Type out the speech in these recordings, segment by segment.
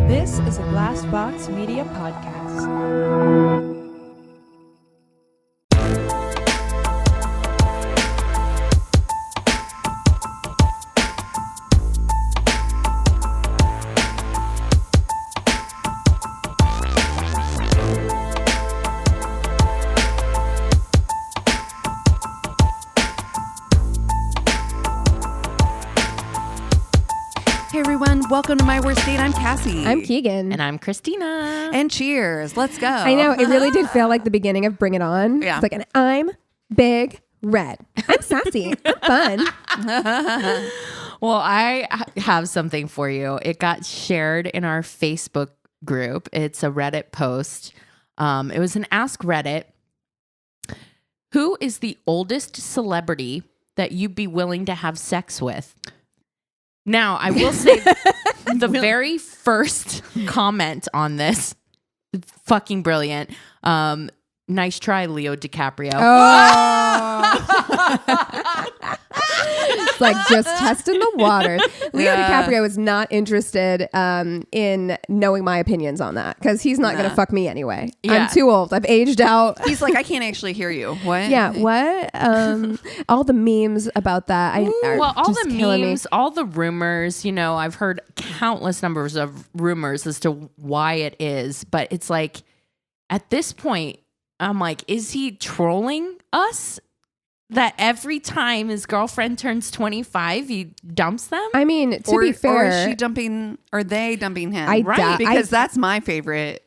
This is a Glass Box Media podcast. Hey everyone, welcome to My Worst Date. I'm Cassie. I'm Keegan. And I'm Christina. And cheers. Let's go. I know, it really did feel like the beginning of Bring It On. Yeah. It's like, and I'm big red. I'm sassy. I'm fun. Well, I have something for you. It got shared in our Facebook group. It's a Reddit post. It was an Ask Reddit. Who is the oldest celebrity that you'd be willing to have sex with? Now, I will say the very first comment on this, fucking brilliant. Nice try, Leo DiCaprio. Oh. It's like just testing the waters. Leo DiCaprio is not interested in knowing my opinions on that because he's not going to fuck me anyway. Yeah. I'm too old. I've aged out. He's like, I can't actually hear you. What? Yeah, what? All the memes about that. All just the killing memes, all the rumors, I've heard countless numbers of rumors as to why it is. But it's like, at this point, I'm like, is he trolling us? That every time his girlfriend turns 25, he dumps them? I mean, to be fair, or is she dumping? Are they dumping him? Right, because that's my favorite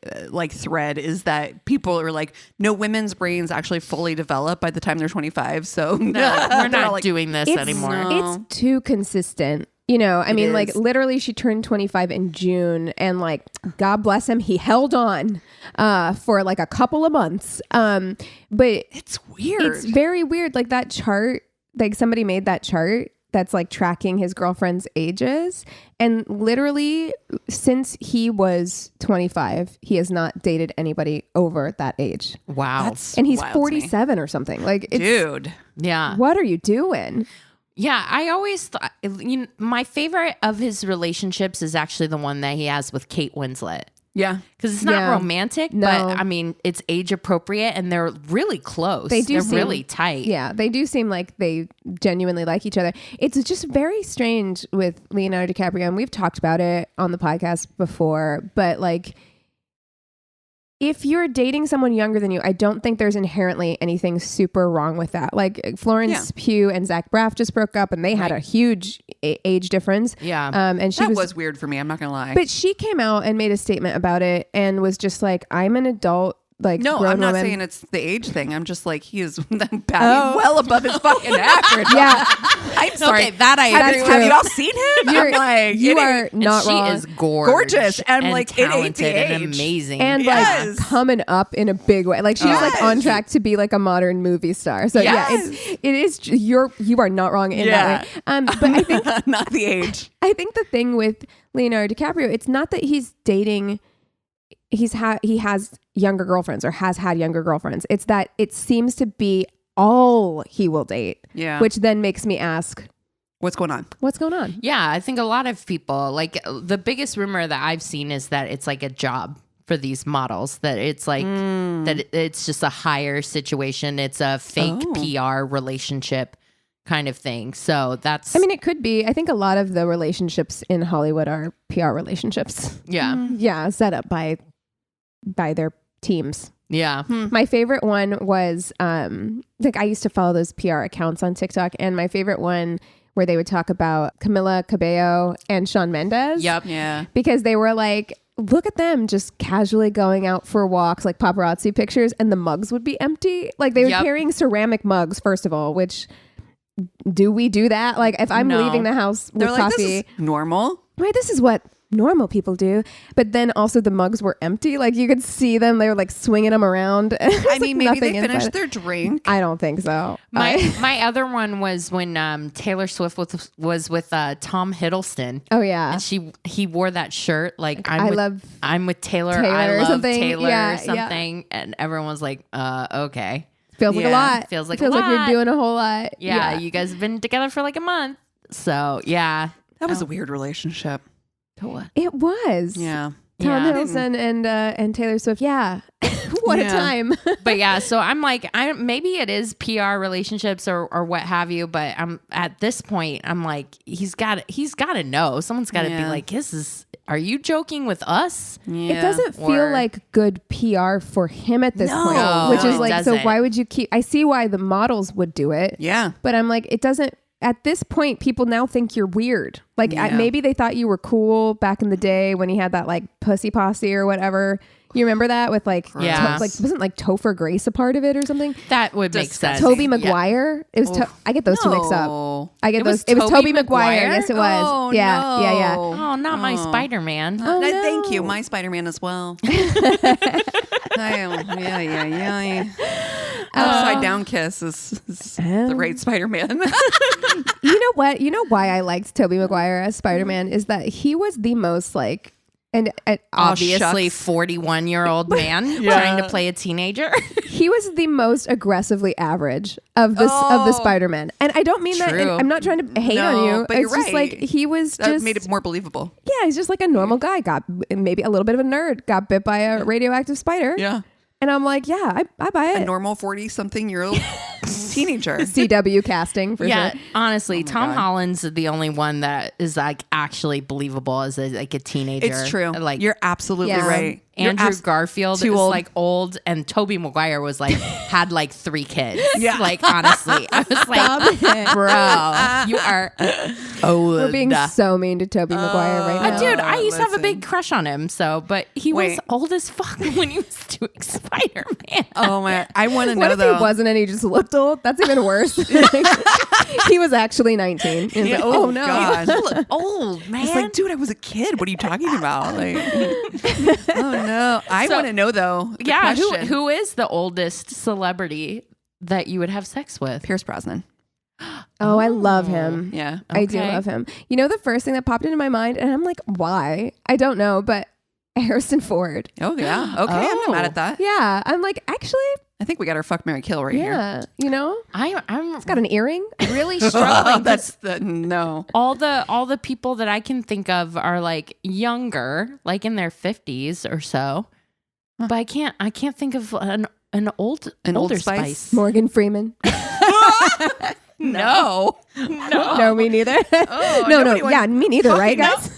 thread is that people are like, no, women's brains actually fully develop by the time they're 25. So No, we're not like, doing this anymore. No. It's too consistent. I mean, like literally she turned 25 in June and like, God bless him. He held on for like a couple of months. But It's weird. it's very weird. Like that chart, like somebody made that chart that's like tracking his girlfriend's ages. And literally since he was 25, he has not dated anybody over that age. Wow. And he's wild to me. 47 or something. Like, it's, Dude. Yeah. what are you doing? Yeah, I always thought, my favorite of his relationships is actually the one that he has with Kate Winslet. Yeah. Because it's not Yeah. romantic, No. but I mean, it's age appropriate and they're really close. They're really tight. Yeah, they do seem like they genuinely like each other. It's just very strange with Leonardo DiCaprio, and we've talked about it on the podcast before, but like, if you're dating someone younger than you, I don't think there's inherently anything super wrong with that. Like Florence Pugh and Zach Braff just broke up and they had a huge age difference. Yeah. And she That was weird for me. I'm not going to lie. but she came out and made a statement about it and was just like, I'm an adult. Like, No, grown I'm not woman. saying it's the age thing. I'm just like, he is batting well above his fucking average. Yeah. I'm sorry. Okay, that I have, agree have with. you all seen him? You're- I'm like, you it are ain't- not she wrong. is gorgeous And, like, it ain't the talented and age. amazing. And Yes. like coming up in a big way. Like she's like on track to be like a modern movie star. So Yes. it is you are not wrong in that way. But I think not the age. the thing with Leonardo DiCaprio, it's not that he's dating he has younger girlfriends or has had younger girlfriends. It's that it seems to be all he will date. Yeah. Which then makes me ask, What's going on? what's going on? yeah, I think a lot of people, like the biggest rumor that I've seen is that it's like a job for these models, that it's like, that it's just a hire situation. It's a fake PR relationship kind of thing. So that's, I mean, it could be. I think a lot of the relationships in Hollywood are PR relationships. yeah. Yeah, set up by their teams. Yeah. My favorite one was like I used to follow those PR accounts on TikTok, and my favorite one where they would talk about Camila Cabello and Shawn Mendes. Yep. Yeah. Because they were like, look at them just casually going out for walks, like paparazzi pictures, and the mugs would be empty. Like they were carrying ceramic mugs, first of all, which do we do that? Like if I'm No. leaving the house with They're like, coffee, this is normal. right, this is what normal people do. But then also the mugs were empty. Like you could see them. They were like swinging them around. I mean, maybe they nothing finished inside. their drink. I don't think so. My other one was when Taylor Swift was with Tom Hiddleston. Oh yeah. And he wore that shirt like I'm with Taylor. Taylor I or love something. Taylor Yeah, or yeah. something. And everyone was like, okay. Feels like a Yeah. lot. Feels like Feels a like lot. you're doing a whole lot. Yeah, you guys have been together for like a month. So yeah. That was a weird relationship. It was. Yeah. Tom Yeah. Hiddleston and Taylor Swift. Yeah. What a Yeah. time. But yeah, so I'm like, maybe it is PR relationships or what have you, but I'm at this point, I'm like, he's got to know. Someone's got to be Yeah. like, are you joking with us? Yeah. It doesn't feel Or- like good PR for him at this No. point, which No, is it like, so doesn't. why would you keep? I see why the models would do it, Yeah. but I'm like, it doesn't. At this point, people now think you're weird. Like Yeah. maybe they thought you were cool back in the day when he had that like pussy posse or whatever. You remember that with like, Yeah. like wasn't like Topher Grace a part of it or something? That would make Disgusting. sense. Toby Yeah. Maguire. It was. I get those two mixed up. No. I get It those. was It was Tobey Toby Maguire. Maguire? Yes, it was. Oh, yeah, no. yeah. Oh, not my Spider-Man. Oh, No, no. Thank you. My Spider-Man as well. Yeah. Upside down kiss is the right Spider-Man. You know what? You know why I liked Tobey Maguire as Spider-Man is that he was the most like, and Obviously, shucks. 41-year-old man trying to play a teenager. he was the most aggressively average of this of the Spider-Man. And I don't mean that. True. And I'm not trying to hate No, on you. but It's you're just like right. he was That just made it more believable. yeah. He's just like a normal guy. Got maybe a little bit of a nerd. Got bit by a radioactive spider. Yeah. And I'm like, yeah, I buy A it. normal 40-something-year-old teenager. CW casting for Yeah, sure. honestly, Tom God. Holland's the only one that is like actually believable as a teenager. It's true. Like You're absolutely Yeah. right. You're Andrew Garfield too is old. like old, and Tobey Maguire was like had like 3 kids. Yeah. Like honestly, I was like, bro, you are old. We're being so mean to Tobey Maguire right now. Dude, I used to have a Listen. big crush on him. So, but he was Wait. old as fuck when he was doing Spider-Man. Oh my! I want to What know if though. he wasn't and he just looked old? That's even worse. He was actually 19. It's Yeah, like, oh no. God. You look old, man. It's like, dude, I was a kid. What are you talking about? Like, oh no! I So- want to know though. the Yeah, question. who is the oldest celebrity that you would have sex with? Pierce Brosnan. Oh, I love him. Yeah. I do Okay. love him. You know, the first thing that popped into my mind, and I'm like, why? I don't know, but Harrison Ford. Oh yeah. Okay, I'm not mad at that. Yeah. I'm like, actually, I think we got our fuck, marry, kill right here. yeah. You know, I'm got an earring. really struggling. That's the no. all the people that I can think of are like younger, like in their 50s or so. But I can't think of an older Old Spice. Morgan Freeman. No. No, me neither. Oh, no. nobody wants- Yeah, me neither, right, no. guys?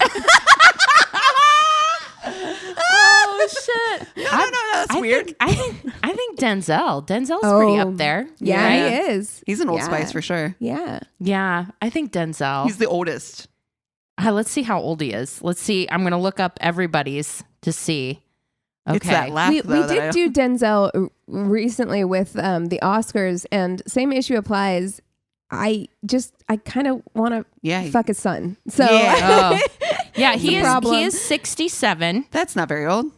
Oh shit! No, that's weird. I think Denzel's pretty Oh, up there. Yeah, right? he is. He's an Old Yeah. Spice for sure. Yeah. Yeah, I think Denzel. He's the oldest. Let's see how old he is. Let's see. I'm gonna look up everybody's to see. Okay. It's that laugh We though. that I did do Denzel recently with the Oscars, and same issue applies. I kind of want to Yeah. fuck his son. So Yeah. Yeah, he is. problem. He is 67. That's not very old.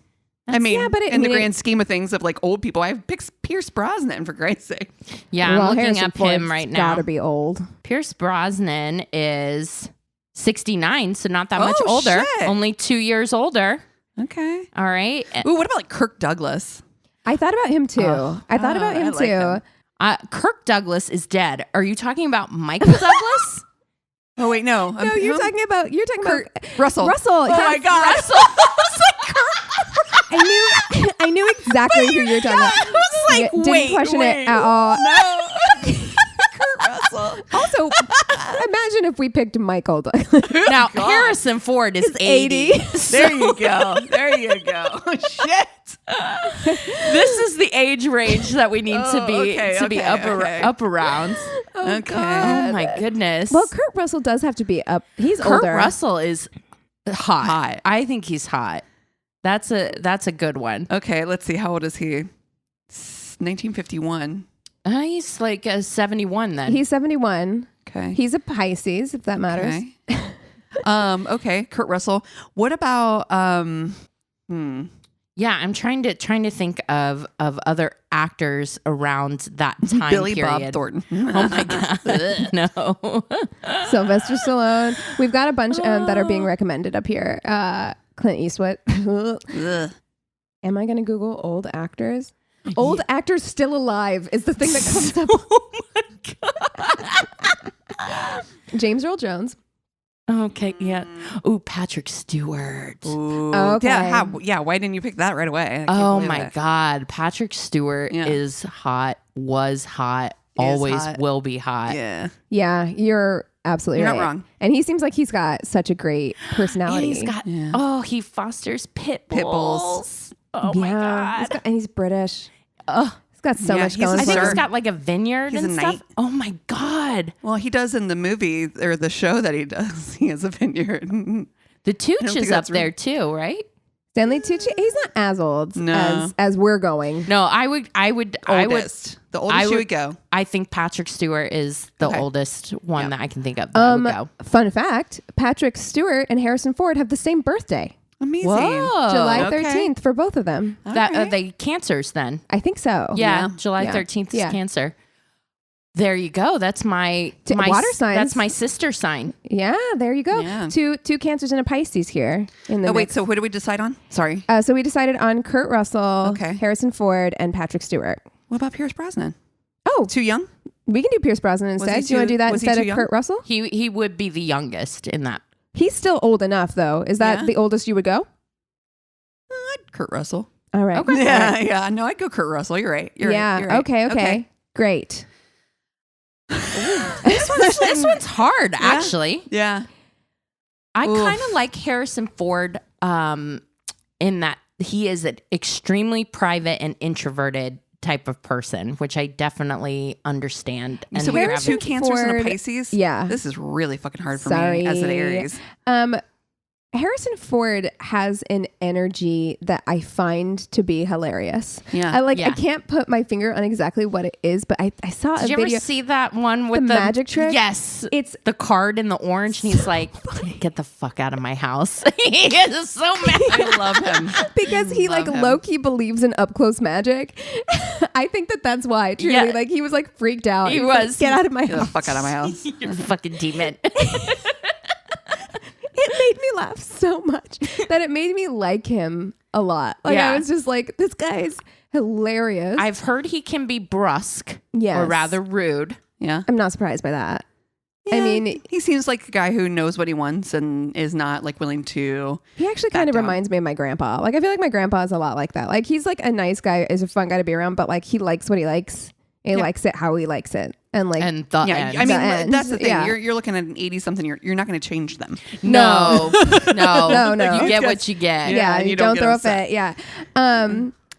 I mean, yeah, but in the grand scheme of things of like old people, I've picked Pierce Brosnan for Christ's sake. Yeah, I'm looking Harrison up Ford's him right now. Gotta be old. Pierce Brosnan is 69, so not that much Oh, older. shit. Only 2 years older. Okay. All right. Ooh, what about like Kirk Douglas? I thought about him too. I thought about I him like too. him. Kirk Douglas is dead. Are you talking about Michael Douglas? Oh wait, no. No, you're talking about Russell. Russell. Oh my God. I knew exactly who you're talking about. I was like, Didn't wait, question wait. it at all. No. Kurt Russell. Also, imagine if we picked Michael Douglas. Now, Harrison Ford is 80. There you go. There you go. Shit. This is the age range that we need to be okay, up around. Okay. Oh my goodness. Well, Kurt Russell does have to be up. He's Kurt older. Russell is hot. Hot. I think he's hot. That's a good one. Okay, let's see. How old is he? 1951. He's like a 71 then. He's 71. Okay. He's a Pisces, if that matters. Okay. Okay. Kurt Russell. What about Yeah, I'm trying to think of other actors around that time Billy period. Bob Thornton? Oh my god, no. Sylvester Stallone. We've got a bunch that are being recommended up here. Clint Eastwood. Ugh. Am I going to Google old actors? Old actors still alive is the thing that comes up. Oh my God. James Earl Jones. Okay, yeah. Ooh, Patrick Stewart. Ooh. Okay. Yeah, why didn't you pick that right away? I can't Oh believe my it. God. Patrick Stewart Yeah. is hot, was hot, Is always hot. will be hot. Yeah. Yeah, you're absolutely You're right. not wrong. And he seems like he's got such a great personality. And he's got, Yeah. he fosters pit Pit bulls. bulls. Oh my God. And he's British. Ugh. He's got so Yeah, much he's going a I think for he's him. got like a vineyard He's and a stuff. knight. Oh my God. Well, he does in the movie or the show that he does. He has a vineyard. The don't Tooch think is up that's there too, right? Stanley Tucci, he's not as old No. as we're going. No, I would, Oldest. The oldest you would go. I think Patrick Stewart is the Okay. oldest one that I can think of that I would go. Fun fact, Patrick Stewart and Harrison Ford have the same birthday. Amazing. Whoa. July okay. 13th for both of them. That Alright. they cancers then. I think so. Yeah, Yeah. July Yeah. 13th Yeah. is Cancer. There you go. That's my Water signs. That's my sister sign. Yeah, there you go. Yeah. Two Cancers and a Pisces here in the Oh, wait. mix. So who do we decide on? Sorry. So we decided on Kurt Russell, Okay. Harrison Ford, and Patrick Stewart. What about Pierce Brosnan? Oh, Too young? we can do Pierce Brosnan he instead. Do you want to too- do that was he instead too of young? Kurt Russell? He would be the youngest in that. He's still old enough, though. Is that Yeah. the oldest you would go? Kurt Russell. All right. Okay. Yeah, yeah. No, I'd go Kurt Russell. You're right. You're yeah. right. You're right. Okay. Great. This one's hard, actually. Yeah. I Oof. kind of like Harrison Ford in that he is an extremely private and introverted type of person, which I definitely understand. And So we have Harrison two Cancers and a Ford- Pisces. Yeah. This is really fucking hard for Sorry. me as an Aries. Harrison Ford has an energy that I find to be hilarious. Yeah. I Yeah. can't put my finger on exactly what it is, but I saw Did a you video. ever see that one with The magic trick? Yes. It's The card in the orange, and he's like, "Get the fuck out of my house!" He is so mad. I love him. because he Love him. low-key believes in up close magic. I think that's why. Truly, Yeah. he was freaked out. He was like, was. get out of my Get the house. fuck out of my house. You're a fucking demon. It made me laugh so much that it made me like him a lot. Yeah. I was just like, this guy's hilarious. I've heard he can be brusque Yes. or rather rude. Yeah. I'm not surprised by that. I Yeah, mean, he seems like a guy who knows what he wants and is not willing to. he actually kind of down. reminds me of my grandpa. I feel like my grandpa is a lot like that. He's a nice guy, is a fun guy to be around, but he likes what he likes. He likes it how he likes it. And And the Yeah, end. I mean The end. that's the thing. Yeah. You're looking at an 80-something. You're not going to change them. no. No. You get what you get. yeah, and you you don't don't get throw upset. a fit. Yeah.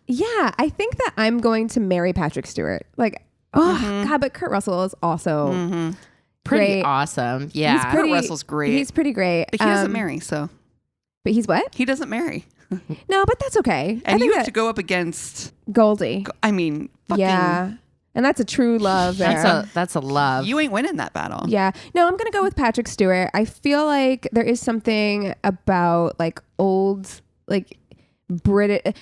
Yeah, I think that I'm going to marry Patrick Stewart. God, but Kurt Russell is also Pretty great. awesome. Yeah. He's pretty, Russell's great. He's pretty great. But he doesn't marry, so But he's what? he doesn't marry. No, but that's okay. I And think you have that to go up against. Goldie. I mean, fucking. Yeah. And that's a true love there. That's a love. You ain't winning that battle. Yeah. No, I'm going to go with Patrick Stewart. I feel like there is something about old, British.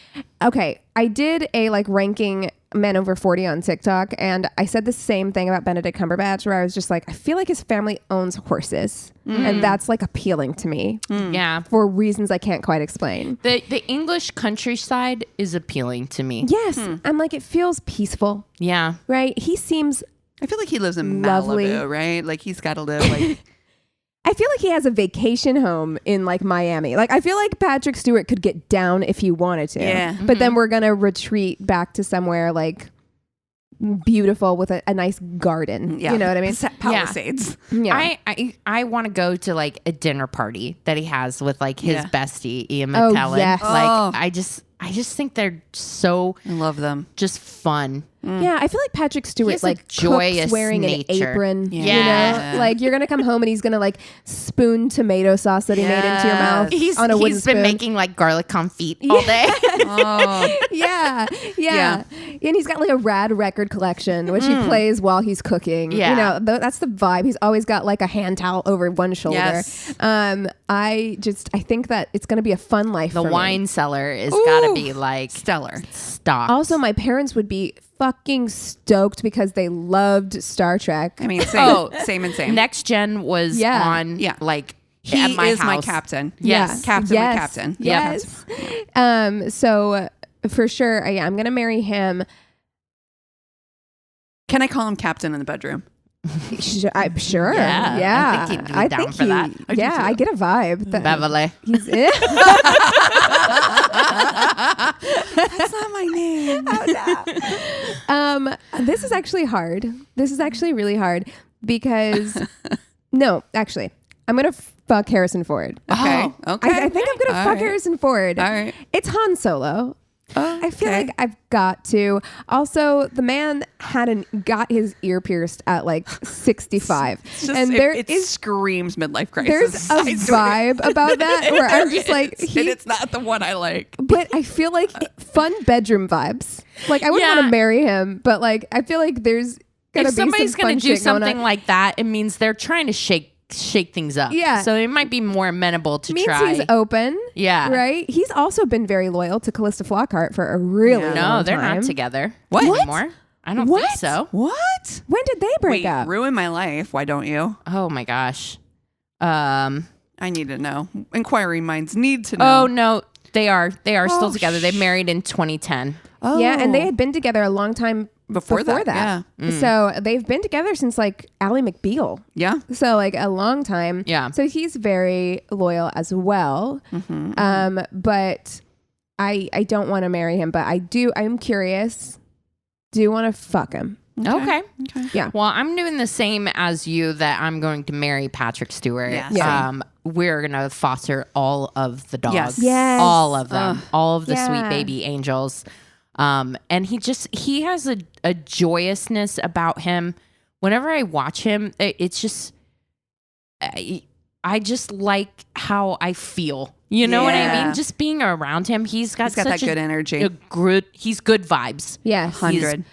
Okay. I did a ranking men over 40 on TikTok, and I said the same thing about Benedict Cumberbatch, where I was just I feel like his family owns horses, and that's appealing to me Yeah. for reasons I can't quite explain. The English countryside is appealing to me. Yes. I'm it feels peaceful, Yeah. right? He seems, I feel like he lives in Lovely. Malibu, right? He's got to live I feel like he has a vacation home in Miami. I feel like Patrick Stewart could get down if he wanted to. Yeah. But then we're going to retreat back to somewhere beautiful with a nice garden. Yeah. You know what I mean? Palisades. Yeah. I want to go to a dinner party that he has with his Yeah. bestie Ian Oh, McKellen. yes. Oh. I just think they're so I love them. just fun. Yeah, I feel like Patrick Stewart has a cooks joyous wearing nature. an apron. Yeah. You know, you're gonna come home and he's gonna spoon tomato sauce that he made into your mouth on a wooden He's been spoon. making garlic confit all day. Oh, yeah, and he's got a rad record collection which he plays while he's cooking. Yeah. You know, that's the vibe. He's always got a hand towel over one shoulder. Yes. I think that it's gonna be a fun life. The for me. wine cellar is got to be stellar. stocked. Also, my parents would be fucking stoked because they loved Star Trek. I mean, same, Oh, same and same. Next Gen was Yeah. on Yeah. he He at my is my house. captain. Yes. Captain, my Yes. captain. Yes. So for sure, yeah, I'm gonna marry him. Can I call him captain in the bedroom? Sure. Yeah, I think he'd be down for that. I get a vibe. Beverly. He's That's not my name. This is actually hard. This is actually really hard because no, actually, I'm gonna fuck Harrison Ford. Okay. Okay. I think I'm gonna fuck Harrison Ford. All right. It's Han Solo. Oh, I feel like I've got to. Also, the man got his ear pierced at like 65, and it screams midlife crisis. There's a vibe about that where I'm just like, and it's not the one I like. But I feel like fun bedroom vibes. Like I wouldn't want to marry him, but like I feel like there's gonna If be somebody's some going fun to do shit going something on. like that, it means they're trying to shake things up. Yeah. So it might be more amenable to Means try. he's open. Yeah. Right? He's also been very loyal to Callista Flockhart for a really long time. No, they're not together What? anymore. I don't think so. What? When did they break up? Ruin my life. Why don't you? Oh my gosh. I need to know. Inquiring minds need to know. Oh no, they are still together. They married in 2010. Oh. Yeah, and they had been together a long time before that. Yeah. So they've been together since like Ally McBeal. Yeah. So like a long time. Yeah. So he's very loyal as well. But I don't want to marry him, but I'm curious. Do want to fuck him. Okay. Yeah. Well, I'm doing the same as you, that I'm going to marry Patrick Stewart. Yes. Yeah. We're going to foster all of the dogs. Yes. All of them. All of the Yeah. sweet baby angels. And he has a joyousness about him. Whenever I watch him, it's just, I just like how I feel. You know what I Yeah. mean? Just being around him, he's got that such good energy. He's good vibes. Yes. 100.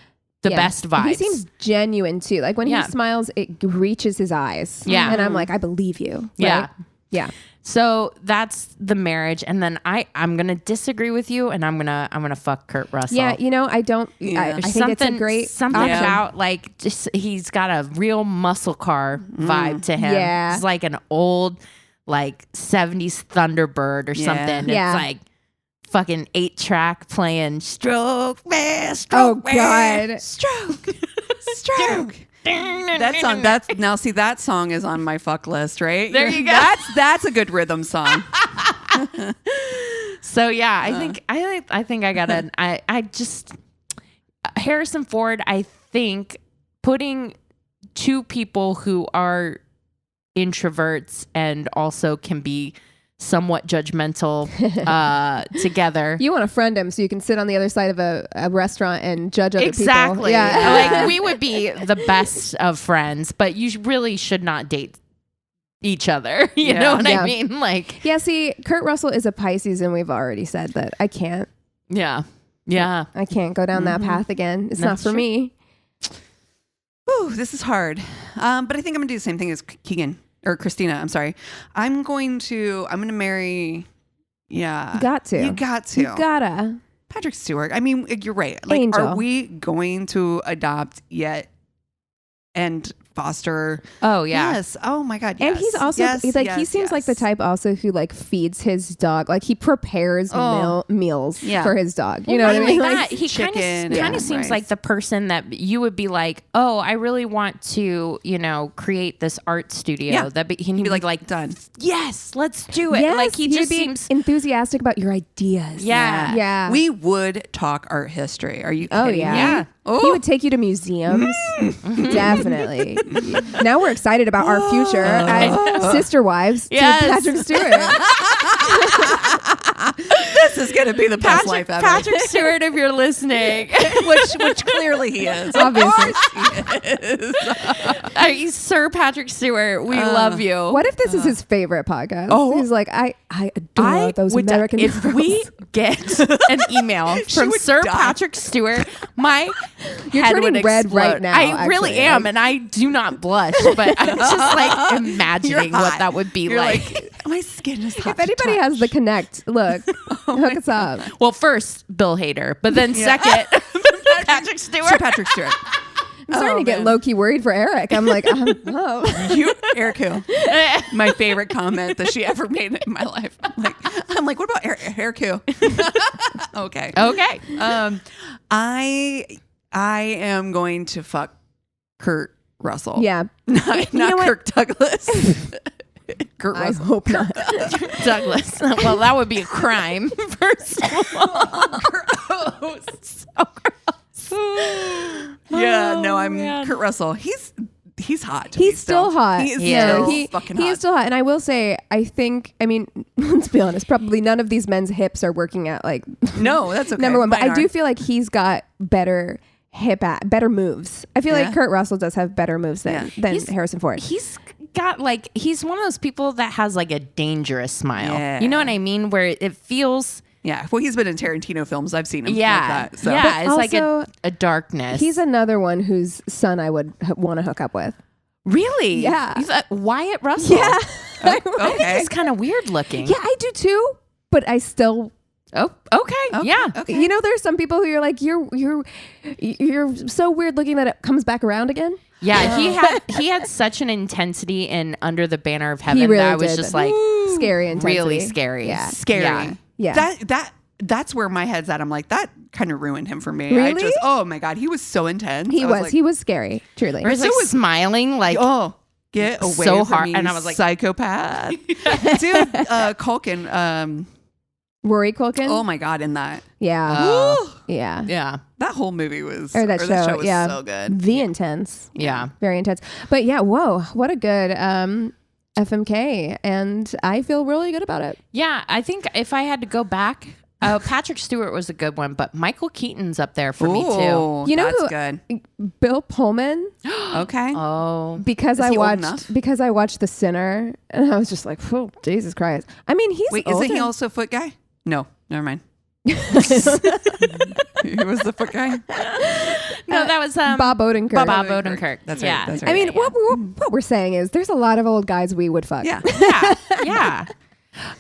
The Yeah. best vibes. He seems genuine too. Like when Yeah. he smiles, it reaches his eyes. Yeah. And I'm like, I believe you. Right? Yeah. Yeah. So that's the marriage, and then I'm gonna disagree with you, and I'm gonna fuck Kurt Russell. Yeah. You know, I don't. Yeah. I think it's a great something option. about like just he's got a real muscle car vibe to him. Yeah. He's like an old like 70s Thunderbird or something. Yeah. It's like fucking 8-track playing stroke me, stroke me, God. Stroke. Stroke. That song. That song is on my fuck list, right? There you go. That's a good rhythm song. So yeah, I think I got an I just Harrison Ford. I think putting two people who are introverts and also can be somewhat judgmental together. You want to friend him so you can sit on the other side of a restaurant and judge other people. Exactly. Yeah. Like we would be the best of friends, but you really should not date each other. You know what Yeah. I mean? Like, Yeah, see, Kurt Russell is a Pisces, and we've already said that I can't yeah. go down that path again. It's not That's for true. me. Ooh, this is hard. But I think I'm gonna do the same thing as Keegan or Christina. I'm sorry. I'm gonna marry. Yeah, You got to. You got to. You gotta. Patrick Stewart. I mean, you're right. Like, Angel. are we going to adopt yet and foster? Oh yeah. Yes. Oh my God. Yes. And he's also he seems like the type also who like feeds his dog. Like he prepares meals Yeah. for his dog. You know Well, what I mean? not only Like, that, he kind chicken of and seems rice. like the person that you would be like, oh, I really want to, create this art studio. Yeah. He'd be like done. yes, let's do it. yes, Like he he'd just be seems, enthusiastic about your ideas. yeah. Yeah. We would talk art history. Are you Oh kidding yeah. me? Yeah. He would take you to museums. Definitely. Now we're excited about our future as sister wives Yes. to Patrick Stewart. This is going to be the best life ever. Patrick Stewart, if you're listening, which clearly he is. Obviously. Sir Patrick Stewart, we love you. What if this is his favorite podcast? Oh. He's like, I adore those American if girls. we get an email from would Sir die. Patrick Stewart, my You're head turning would red explode. right now, I really actually. am, and I do not blush, but I'm just like imagining You're what hot. that would be You're like. my skin is hot. If anybody to has the touch. connect, look, hook us up. Well, first Bill Hader, but then second Patrick Stewart. Sir Patrick Stewart. I'm starting to get low key worried for Eric. I'm like, oh. You, Eric who? My favorite comment that she ever made in my life. I'm like, what about Eric who? Okay. Okay. I am going to fuck Kurt Russell. Yeah. Not know what? Kirk Douglas. Kurt I Russell. hope not. Douglas. Well, that would be a crime, first of all. Gross. So gross. Yeah, no, I'm man. Kurt Russell. He's hot. to me He's still hot. He is Yeah, still fucking hot. He is still hot. And I will say, I mean, let's be honest, probably none of these men's hips are working at like No, that's okay. number one. But Mine I do are. feel like he's got better moves. I feel like Yeah. Kurt Russell does have better moves than He's- Harrison Ford. He's got like, he's one of those people that has like a dangerous smile. Yeah. You know what I mean? Where it feels, Yeah, well, he's been in Tarantino films. I've seen him. yeah, like that, so. yeah, But it's like also, a darkness. He's another one whose son I would want to hook up with. Really? Yeah. He's Wyatt Russell. Yeah. I think Okay. he's kind of weird looking. Yeah, I do too. But I still, Oh, okay. Yeah. Okay. you know, there's some people who you're like, you're so weird looking that it comes back around again. Yeah, he had such an intensity in Under the Banner of Heaven really that I was did. just like Scary intensity. really scary. Yeah. Scary. Yeah. That's where my head's at. I'm like, that kind of ruined him for me. Really? Oh my God, he was so intense. He I was. like, He was scary, truly. Or he's like smiling like oh, get away so from hard. me, And I was like, psychopath. Dude, Culkin. Rory Culkin. Oh my God, in that. Yeah. Yeah. yeah. That whole movie was, Or that show. was Yeah. so good. The intense. Yeah. Very intense. But yeah, whoa, what a good FMK. And I feel really good about it. Yeah, I think if I had to go back, Patrick Stewart was a good one, but Michael Keaton's up there for me too. Ooh, You know that's who- good. Bill Pullman, Okay. Oh, because Is I he old watched enough? The Sinner, and I was just like, oh, Jesus Christ. I mean, he's Wait, older. isn't he also a foot guy? No, never mind. He was the foot guy. no, that was Bob Odenkirk. Bob Odenkirk. That's right. Yeah. That's right. I mean, what we're saying is there's a lot of old guys we would fuck. Yeah. yeah, yeah.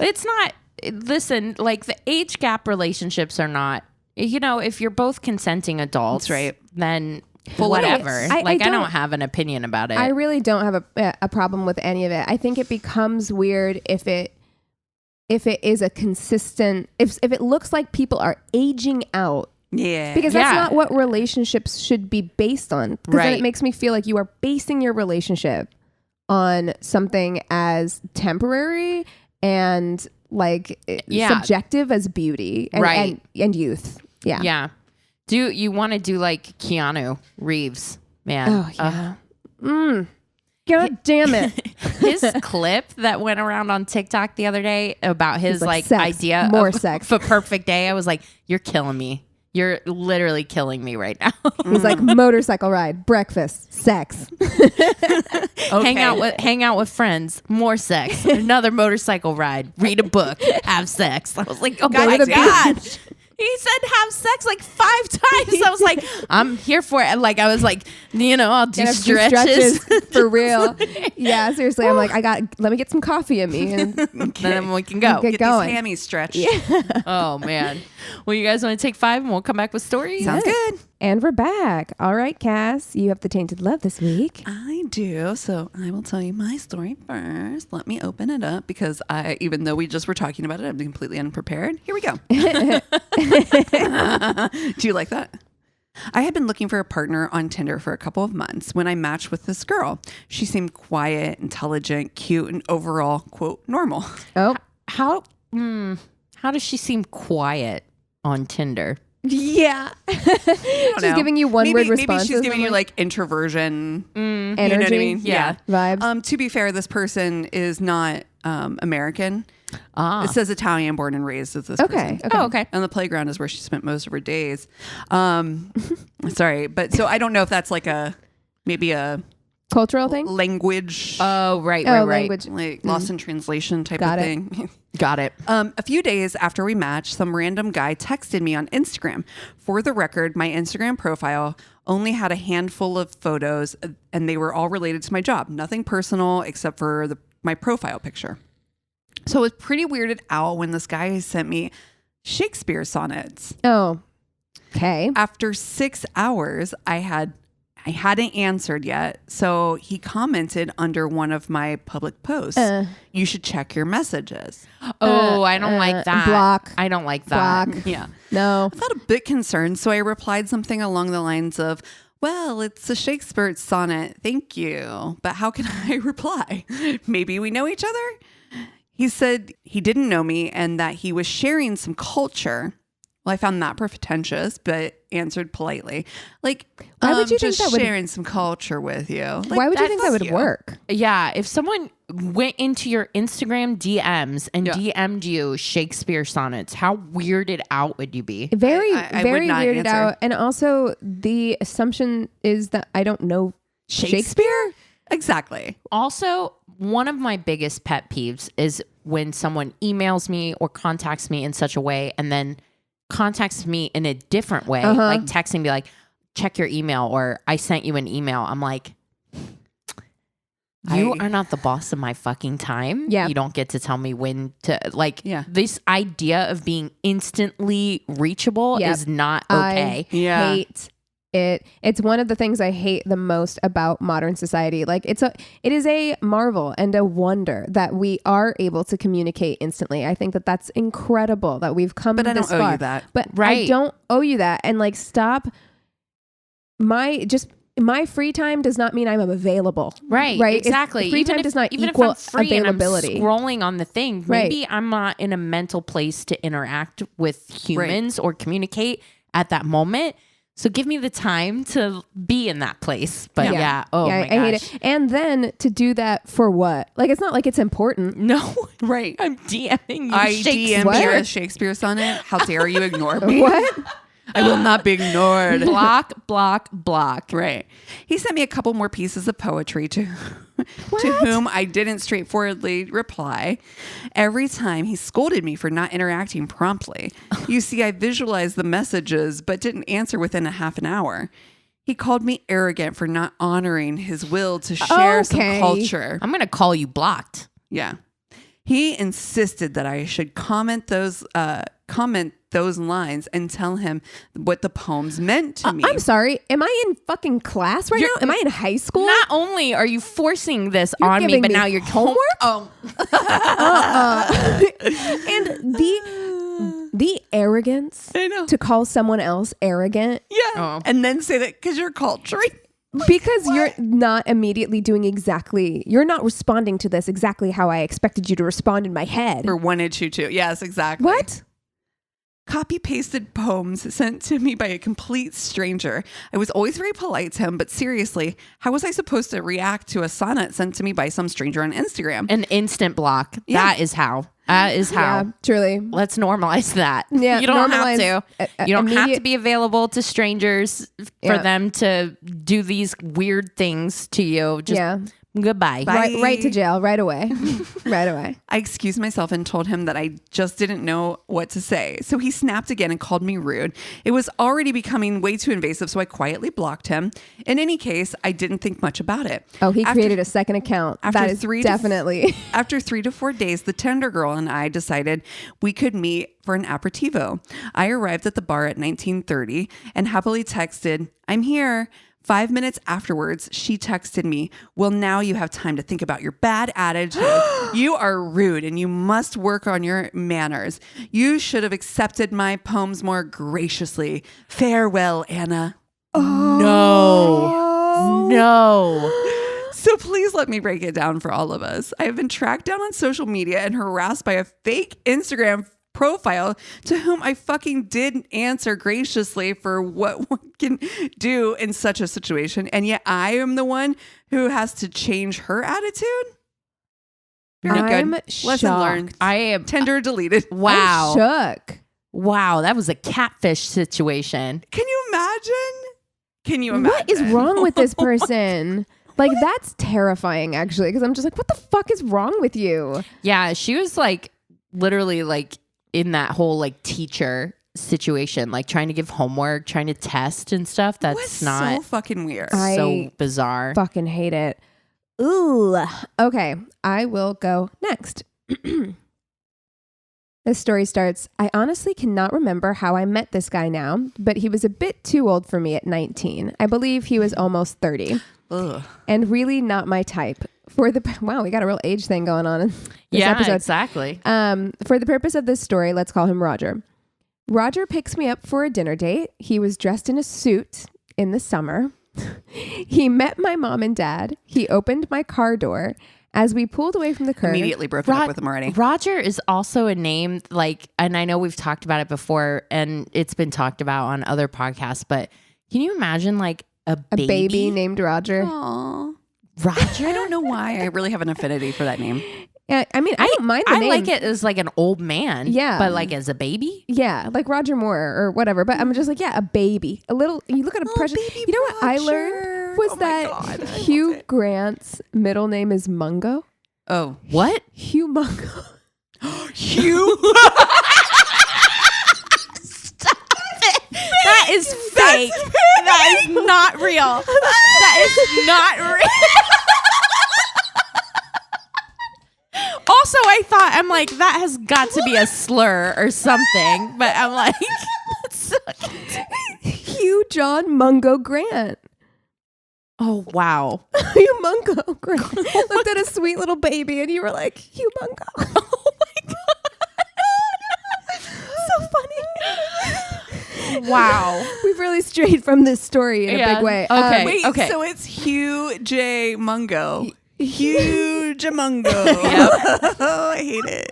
It's not. Listen, like the age gap relationships are not. You know, if you're both consenting adults, That's right. then Full whatever. I I don't- have an opinion about it. I really don't have a problem with any of it. I think it becomes weird if it is a consistent, if it looks like people are aging out, Yeah. because that's Yeah. not what relationships should be based on. Because then Right. it makes me feel like you are basing your relationship on something as temporary and like Yeah. subjective as beauty and, Right. and youth. Yeah. yeah. Do you want to do like Keanu Reeves, man? Oh yeah. God damn it. His clip that went around on TikTok the other day about his like, like sex. idea More of sex. a perfect day. I was like, you're killing me. You're literally killing me right now. He's like motorcycle ride, breakfast, sex. Hang out with friends, more sex, another motorcycle ride, read a book, have sex. I was like, oh Go my to the God. He said have sex like 5 times. I was like, I'm here for it. Like I was like, I'll do Gotta do stretches. for real. Yeah, seriously. I'm like, let me get some coffee in me and Then we can go. Get Get going. these hammies stretched. Oh man. Well, you guys want to take 5 and we'll come back with stories? Sounds good. And we're back. All right, Cass, you have the Tainted Love this week. I do. So I will tell you my story first. Let me open it up because even though we just were talking about it, I'm completely unprepared. Here we go. Do you like that? I had been looking for a partner on Tinder for a couple of months when I matched with this girl. She seemed quiet, intelligent, cute, and overall, quote, normal. Oh, How does she seem quiet on Tinder? yeah. She's know. giving you one word Maybe responses. she's giving you like introversion energy. You know what I mean? Yeah. Vibes. To be fair, this person is not American. It says Italian, born and raised as this Okay. person. Okay. Oh, okay. And the playground is where she spent most of her days. Sorry, but so I don't know if that's like maybe a Cultural thing? language, Oh, right. Language. like lost in translation type Got of it. thing. Got it. A few days after we matched, some random guy texted me on Instagram. For the record, my Instagram profile only had a handful of photos, and they were all related to my job. Nothing personal except for my profile picture. So I was pretty weirded out when this guy sent me Shakespeare sonnets. Oh, okay. After 6 hours, I hadn't answered yet. So he commented under one of my public posts, you should check your messages. Oh, I don't like that. block. I don't like that. Block. Yeah. No. I felt a bit concerned, so I replied something along the lines of, Well, it's a Shakespeare sonnet. Thank you. But how can I reply? Maybe we know each other? He said he didn't know me and that he was sharing some culture. Well, I found that pretentious, but answered politely. Like, Why would you think just that would- sharing some culture with you. Like, Why would you think that fuck would you. work? Yeah, if someone went into your Instagram DMs and DM'd you Shakespeare sonnets, how weirded out would you be? Very, I would very not weirded answer. out. And also, the assumption is that I don't know Shakespeare. Exactly. Also, one of my biggest pet peeves is when someone emails me or contacts me in such a way and then contacts me in a different way, like texting me like, check your email or I sent you an email. I'm like, you are not the boss of my fucking time. Yeah. You don't get to tell me when to Yeah. This idea of being instantly reachable Yep. is not okay. Yeah. Hate it. It's one of the things I hate the most about modern society. Like it is a marvel and a wonder that we are able to communicate instantly. I think that that's incredible that we've come But I this don't owe far. you that. But I Right. don't owe you that. And like, stop. My free time does not mean I'm available. Right. Right. Exactly. Free time does not equal if I'm free availability. and I'm scrolling on the thing, Right. maybe I'm not in a mental place to interact with humans or communicate at that moment. So give me the time to be in that place. But yeah, oh my I hate gosh. it. And then to do that for what? Like, it's not like it's important. No, Right. I'm DMing you. I Shakespeare. DM you a Shakespeare sonnet. How dare you ignore me? What? I will not be ignored. Block, block, block. Right. He sent me a couple more pieces of poetry to whom I didn't straightforwardly reply. Every time he scolded me for not interacting promptly. You see, I visualized the messages but didn't answer within a half an hour. He called me arrogant for not honoring his will to share some Okay. culture. I'm going to call you blocked. Yeah. He insisted that I should comment those lines and tell him what the poems meant to me. I'm sorry. Am I in fucking class right now? Am I in high school? Not only are you forcing this You're on me, giving but me now you're homework? And the arrogance I know. to call someone else arrogant Yeah. Oh. And then say that because you're culturing. because you're not immediately doing you're not responding to this exactly how I expected you to respond in my head. Or wanted you to. Yes, exactly. What? Copy pasted poems sent to me by a complete stranger. I was always very polite to him, but seriously, how was I supposed to react to a sonnet sent to me by some stranger on Instagram? an instant block. Yeah. That is how. That is how. Yeah, truly. Let's normalize that. Yeah, You don't have normalize, to. You don't have to immediate- be available to strangers for Yeah. them to do these weird things to you. Just Yeah. goodbye. Bye. Right to jail right away. Right away. I excused myself and told him that I just didn't know what to say. So he snapped again and called me rude. It was already becoming way too invasive, so I quietly blocked him. In any case, I didn't think much about it. Oh, he After- created a second account. after That is 3 to definitely. After 3 to 4 days, the Tender Girl and I decided we could meet for an aperitivo. I arrived at the bar at 19:30 and happily texted, "I'm here." 5 minutes afterwards, she texted me, "Well, now you have time to think about your bad attitude. You are rude and you must work on your manners. You should have accepted my poems more graciously. Farewell, Anna." No. No. So please let me break it down for all of us. I have been tracked down on social media and harassed by a fake Instagram profile to whom I fucking did answer graciously for what one can do in such a situation. And yet I am the one who has to change her attitude. Very I'm good. Lesson shocked. learned. I am. Tender deleted. Wow. I'm shook. Wow. That was a catfish situation. Can you imagine? Can you imagine? What is wrong with this person? Like, that's terrifying, actually, because I'm just like, what the fuck is wrong with you? Yeah. She was like literally like in that whole like teacher situation, like trying to give homework, trying to test and stuff. That's What's not so fucking weird. so bizarre. Fucking hate it. Ooh. Okay, I will go next. This story starts, I honestly cannot remember how I met this guy now, but he was a bit too old for me at 19. I believe he was almost 30 Ugh. and really not my type. Wow, we got a real age thing going on in this Yeah, episode. exactly. For the purpose of this story, let's call him Roger. Roger picks me up for a dinner date. He was dressed in a suit in the summer. He met my mom and dad. He opened my car door. As we pulled away from the curb, Immediately broke up with him already. Roger is also a name and I know we've talked about it before and it's been talked about on other podcasts, but can you imagine like a baby named Roger? Aww. Roger? I don't know why. I really have an affinity for that name. Yeah, I mean, I don't mind the name. I like it as like an old man. Yeah. But like as a baby? Yeah, like Roger Moore or whatever. But I'm just like, yeah, a baby. A little, you look at a precious. You know what I learned was that Hugh Grant's middle name is Mungo. Oh. What? Hugh Mungo. Hugh? That is fake. That is not real. That is not real. Also, I'm like, that has got to be a slur or something. But I'm like, Hugh John Mungo Grant. oh, wow. Hugh Mungo Grant. Looked at a sweet little baby and you were like, Hugh Mungo. Oh, my God. So funny. Wow. We've really strayed from this story in a big way. Okay. Wait, okay. so it's Hugh J. Mungo. Huge Mungo. Yep. Oh, I hate it.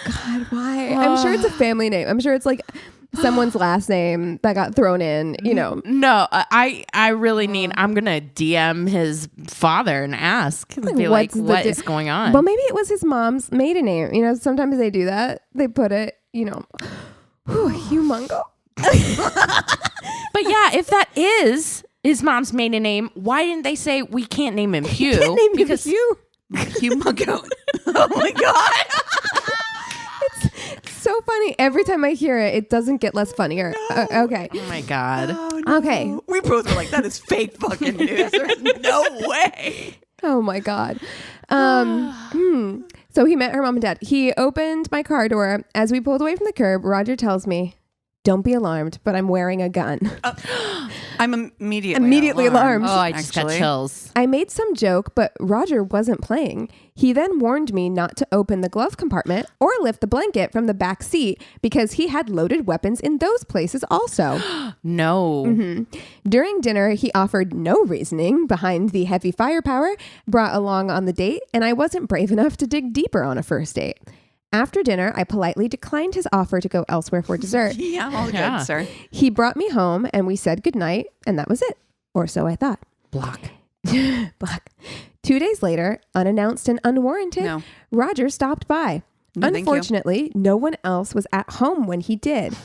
God, why? I'm sure it's a family name. I'm sure it's like someone's last name that got thrown in, you know. No, I really need, I'm going to DM his father and ask. Be like, what is going on? Well, maybe it was his mom's maiden name. You know, sometimes they do that. They put it, you know, Hugh Mungo. But yeah, if that is his mom's maiden name, why didn't they say we can't name him Hugh? Can't name him Hugh. Hugh Mungo. Oh my God. It's so funny. Every time I hear it, it doesn't get less funnier. Okay. Oh my God. Oh, no. Okay. We both were like, that is fake fucking news. There's no way. Oh my God. So he met her mom and dad. He opened my car door. As we pulled away from the curb, Roger tells me, "Don't be alarmed, but I'm wearing a gun." I'm immediately alarmed. Oh, I just got chills. I made some joke, but Roger wasn't playing. He then warned me not to open the glove compartment or lift the blanket from the back seat because he had loaded weapons in those places also. No. Mm-hmm. During dinner, he offered no reasoning behind the heavy firepower brought along on the date, and I wasn't brave enough to dig deeper on a first date. After dinner, I politely declined his offer to go elsewhere for dessert. Yeah, all good, sir. He brought me home and we said goodnight, and that was it. Or so I thought. Block. Block. 2 days later, unannounced and unwarranted, Roger stopped by. No, Unfortunately, no one else was at home when he did.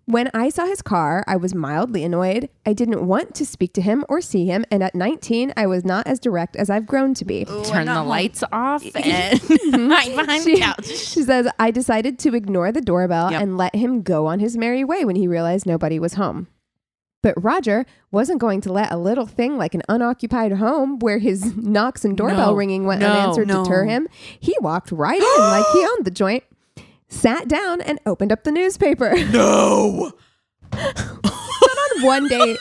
When I saw his car, I was mildly annoyed. I didn't want to speak to him or see him. And at 19, I was not as direct as I've grown to be. Turn the lights off and hide behind the couch. She says, I decided to ignore the doorbell and let him go on his merry way when he realized nobody was home. But Roger wasn't going to let a little thing like an unoccupied home where his knocks and doorbell ringing went unanswered deter him. He walked right in like he owned the joint, sat down and opened up the newspaper. No. Not on one date.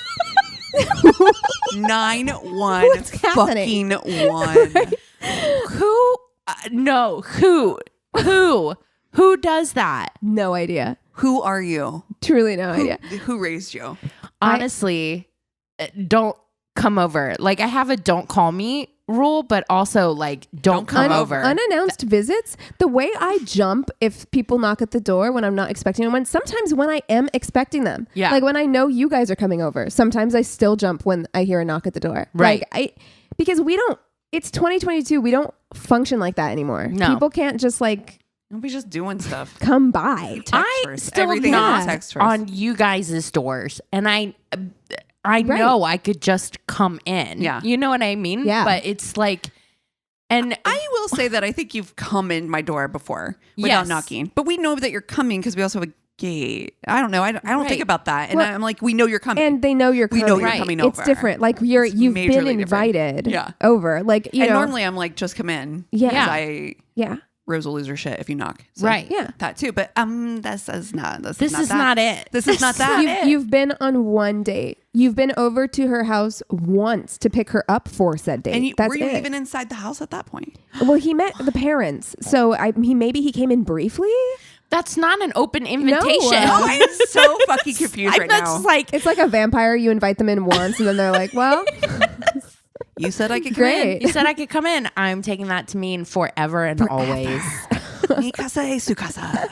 9-1 fucking 1. Who does that? No idea. Who are you? Truly no idea. Who raised you? Honestly, don't come over. Like I have a don't call me rule, but also like don't come over. Unannounced visits, the way I jump if people knock at the door when I'm not expecting them, sometimes when I am expecting them. Yeah. Like when I know you guys are coming over, sometimes I still jump when I hear a knock at the door. Right. Like because it's 2022, we don't function like that anymore. No. People can't just like Nobody's just doing stuff. come by. I still knock on you guys' doors, and I know I could just come in. Yeah. You know what I mean? Yeah. But it's like, and I will say that I think you've come in my door before without knocking, but we know that you're coming because we also have a gate. I don't know. I don't think about that. And I'm like, we know you're coming. And they know you're coming. We know you're coming over. It's different. Like you've been invited over. Like, you know. Normally I'm like, just come in. Yeah. Rose will lose her shit if you knock. So right. Yeah. That too. But this is not it. This is not that. You've been on one date. You've been over to her house once to pick her up for said date. And were you even inside the house at that point? Well, he met the parents. So maybe he came in briefly. That's not an open invitation. Oh, I'm so fucking confused right now. That's like, It's like a vampire. You invite them in once, and then they're like, "Well, You said I could come great." you said I could come in. I'm taking that to mean forever and always. in. Mi casa es su casa.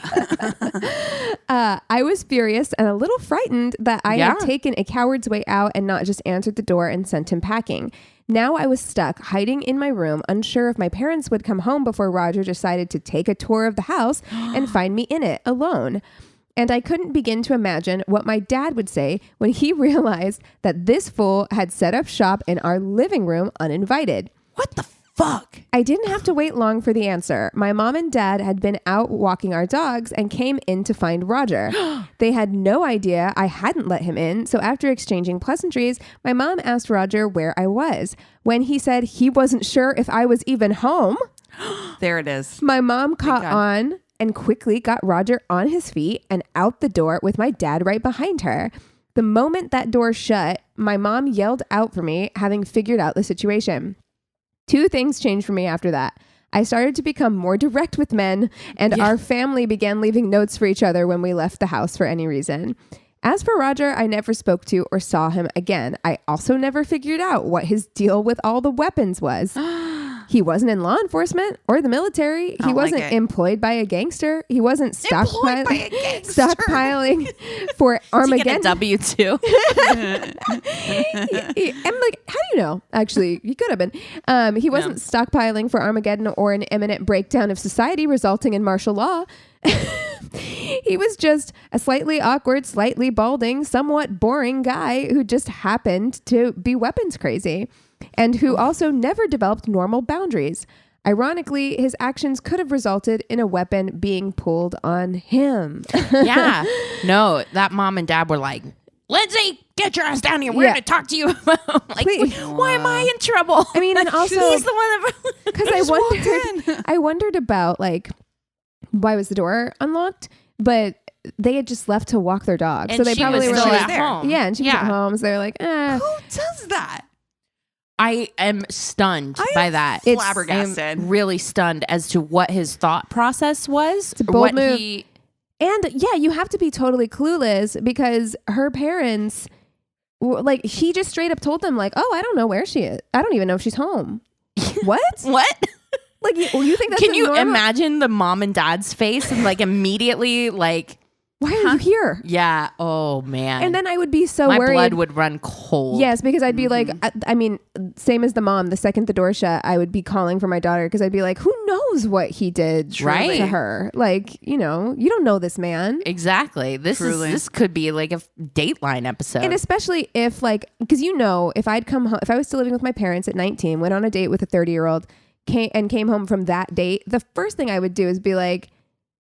I was furious and a little frightened that I had Yeah. taken a coward's way out and not just answered the door and sent him packing. Now I was stuck, hiding in my room, unsure if my parents would come home before Roger decided to take a tour of the house and find me in it alone. And I couldn't begin to imagine what my dad would say when he realized that this fool had set up shop in our living room uninvited. What the fuck? I didn't have to wait long for the answer. My mom and dad had been out walking our dogs and came in to find Roger. They had no idea I hadn't let him in, so after exchanging pleasantries, my mom asked Roger where I was. When he said he wasn't sure if I was even home, There it is. my mom caught God. on and quickly got Roger on his feet and out the door with my dad right behind her. The moment that door shut, my mom yelled out for me, having figured out the situation. Two things changed for me after that. I started to become more direct with men, and our family began leaving notes for each other when we left the house for any reason. As for Roger, I never spoke to or saw him again. I also never figured out what his deal with all the weapons was. He wasn't in law enforcement or the military. He Don't like wasn't it. employed by a gangster. He wasn't Employed by a gangster. stockpiling for Did you get a Armageddon. W-2? I'm like, how do you know? Actually, he could have been. He wasn't stockpiling for Armageddon or an imminent breakdown of society resulting in martial law. He was just a slightly awkward, slightly balding, somewhat boring guy who just happened to be weapons crazy and who also never developed normal boundaries. Ironically, his actions could have resulted in a weapon being pulled on him. Yeah. No, that mom and dad were like, Lindsay, get your ass down here. We're Yeah. going to talk to you about like, Please. why am I in trouble? I mean, and also he's the one that because I wondered about like why was the door unlocked, but they had just left to walk their dog, And so they she probably was were still like, at home. yeah, and she was at home, so they're like, Who does that? I am stunned I by am that. flabbergasted. I'm really stunned as to what his thought process was. It's a bold what move. he and yeah, you have to be totally clueless because her parents, like, he just straight up told them like, oh, I don't know where she is. I don't even know if she's home. What? What? Like, you think that's Can a you normal- imagine the mom and dad's face and like immediately like, Why are you here? yeah, oh man. And then I would be so my worried. blood would run cold. Yes, because I'd be like, I mean, same as the mom, the second the door shut, I would be calling for my daughter because I'd be like, who knows what he did Right. to her? Like, you know, you don't know this man. Exactly. Truly. This could be like a Dateline episode. And especially if like, because you know, if I'd come home, if I was still living with my parents at 19, went on a date with a 30-year-old, came home from that date, the first thing I would do is be like,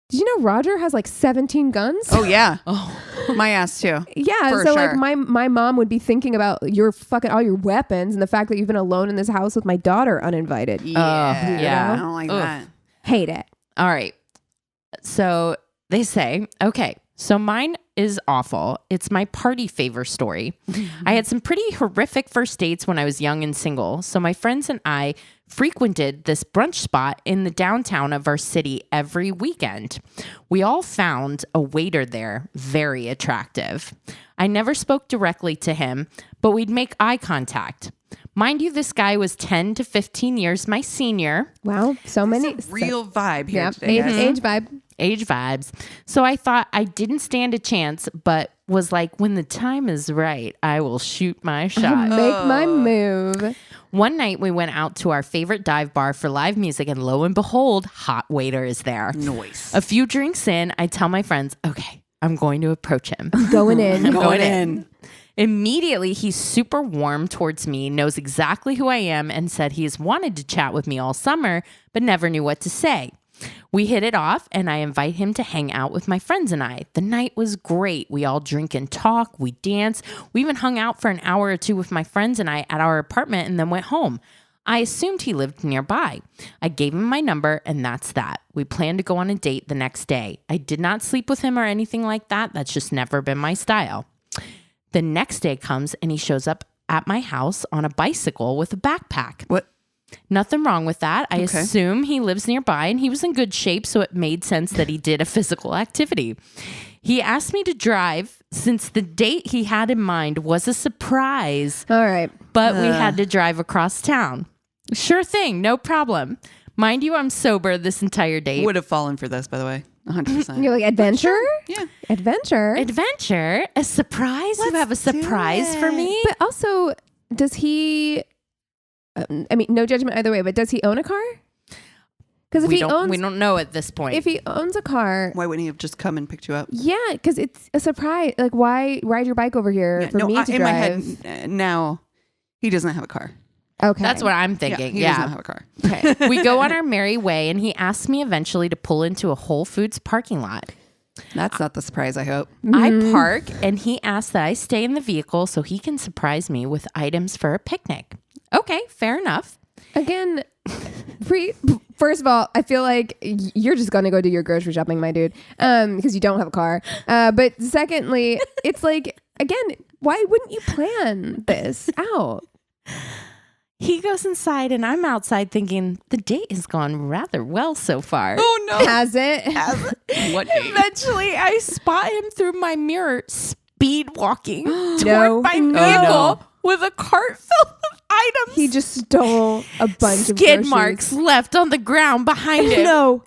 did you know Roger has like 17 guns? Oh yeah, oh, my ass too. Yeah, For so sure. like my mom would be thinking about your fucking all your weapons and the fact that you've been alone in this house with my daughter uninvited. Yeah, yeah. I don't like Ugh. that. Hate it. all right. So they say, okay, so mine is awful. It's my party favor story. I had some pretty horrific first dates when I was young and single. So my friends and I frequented this brunch spot in the downtown of our city every weekend. We all found a waiter there very attractive. I never spoke directly to him, but we'd make eye contact. Mind you, this guy was 10 to 15 years my senior. Wow, so many Real vibe here yeah, today. guys. age vibe. Age vibes. So I thought I didn't stand a chance, but was like, when the time is right, I will shoot my shot. Make my move. One night we went out to our favorite dive bar for live music, and lo and behold, hot waiter is there. Noise. A few drinks in, I tell my friends, okay, I'm going to approach him. Going in. Going in. Immediately, he's super warm towards me, knows exactly who I am, and said he's wanted to chat with me all summer, but never knew what to say. We hit it off, and I invite him to hang out with my friends and I. The night was great. We all drink and talk. We dance. We even hung out for an hour or two with my friends and I at our apartment and then went home. I assumed he lived nearby. I gave him my number, and that's that. We planned to go on a date the next day. I did not sleep with him or anything like that. That's just never been my style. The next day comes, and he shows up at my house on a bicycle with a backpack. What? Nothing wrong with that. I Okay. assume he lives nearby and he was in good shape, so it made sense that he did a physical activity. He asked me to drive since the date he had in mind was a surprise, All right. but we had to drive across town. Sure thing, no problem. Mind you, I'm sober this entire date. Would have fallen for this, by the way. 100%. You're like, adventure? Yeah. Adventure? Adventure? A surprise? You have a surprise for me? But also, does he... I mean, no judgment either way, but does he own a car? Because if we he don't know at this point. if he owns a car, Why wouldn't he have just come and picked you up? yeah, because it's a surprise. Like, why ride your bike over here for me to in drive? my head now, he doesn't have a car. Okay, That's what I'm thinking. He does not have a car. Okay. We go on our merry way, and he asked me eventually to pull into a Whole Foods parking lot. That's not the surprise, I hope. I park, and he asks that I stay in the vehicle so he can surprise me with items for a picnic. Okay, fair enough. Again, first of all, I feel like you're just gonna go do your grocery shopping, my dude, because you don't have a car. But secondly, it's like, again, why wouldn't you plan this out? He goes inside, and I'm outside thinking the date has gone rather well so far. Oh, no. Has it? What date? Eventually, I spot him through my mirror speed walking toward No. my No. vehicle with a cart filled with items. He just stole a bunch of skid groceries. marks left on the ground behind him. No.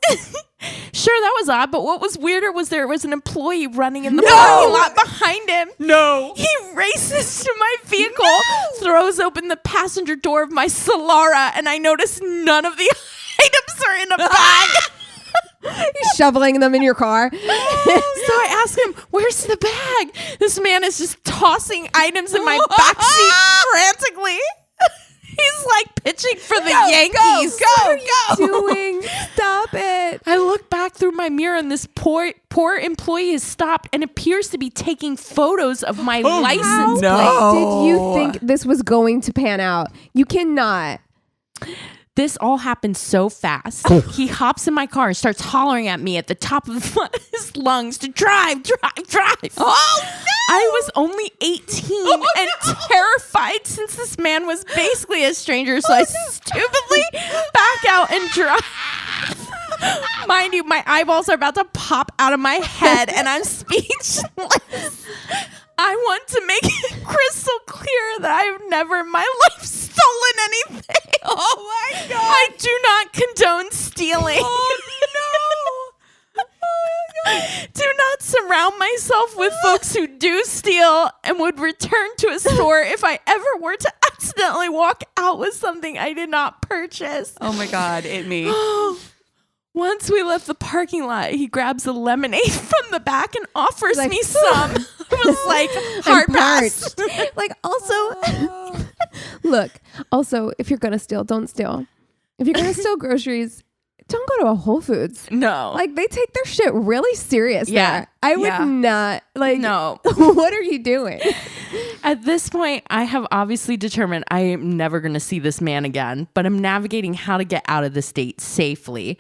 Sure, that was odd, but what was weirder was there was an employee running in the parking lot behind him. No. He races to my vehicle, throws open the passenger door of my Solara, and I notice none of the items are in a bag. He's shoveling them in your car. So I ask him, "Where's the bag?" This man is just tossing items in my backseat frantically. He's like pitching for the Yankees. Go. Doing? Stop it. I look back through my mirror and this poor employee has stopped and appears to be taking photos of my license no. plate. Did you think this was going to pan out? You cannot. This all happened so fast. He hops in my car and starts hollering at me at the top of his lungs to drive. Oh, no! I was only 18 and terrified since this man was basically a stranger, so I stupidly back out and drive. Mind you, my eyeballs are about to pop out of my head and I'm speechless. I want to make it crystal clear that I've never in my life stolen anything. Oh my God. I do not condone stealing. Oh no. Oh my God. Do not surround myself with folks who do steal and would return to a store if I ever were to accidentally walk out with something I did not purchase. Oh my God, me. Once we left the parking lot, he grabs a lemonade from the back and offers Like, me some. I was like, hard pass. Like, also, look, also, if you're going to steal, don't steal. If you're going to steal groceries, don't go to a Whole Foods. No. Like, they take their shit really serious Yeah. there. I would Yeah. not, like, No. What are you doing? At this point, I have obviously determined I am never going to see this man again, but I'm navigating how to get out of the state safely.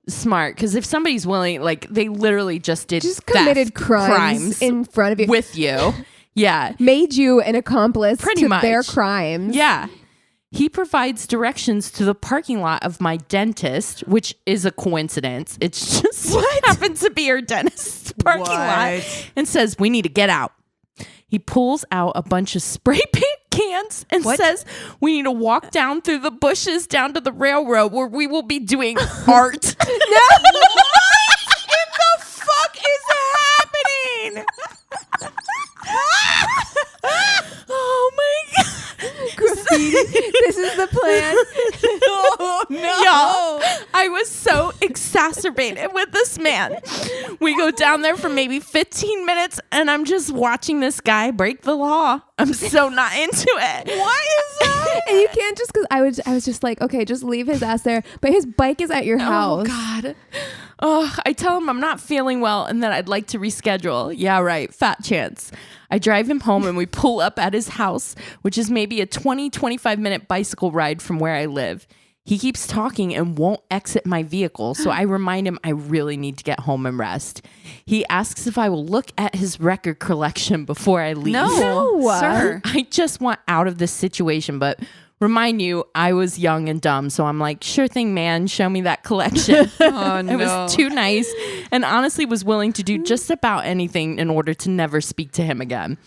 Smart, because if somebody's willing, like they literally just did committed theft crimes in front of you. with you. Yeah. Made you an accomplice Pretty to much. their crimes. Yeah. He provides directions to the parking lot of my dentist, which is a coincidence. It's just happened to be her dentist's parking lot, and says, "We need to get out." He pulls out a bunch of spray paint cans and says, "We need to walk down through the bushes down to the railroad where we will be doing art." No! What in the fuck is happening? Oh my God. Graffiti. This is the plan. Oh no. Y'all, I was so exacerbated with this man. We go down there for maybe 15 minutes and I'm just watching this guy break the law. I'm so not into it. What is that? And you can't just, because I was just like, okay, just leave his ass there. But his bike is at your house. Oh God. Oh, I tell him I'm not feeling well and that I'd like to reschedule. Yeah, right. Fat chance. I drive him home and we pull up at his house, which is maybe a 25 minute bicycle ride from where I live. He keeps talking and won't exit my vehicle, so I remind him I really need to get home and rest. He asks if I will look at his record collection before I leave. No, No. sir. I just want out of this situation, but Remind you, I was young and dumb, so I'm like, sure thing, man, show me that collection. Oh, no. It was too nice, and honestly was willing to do just about anything in order to never speak to him again.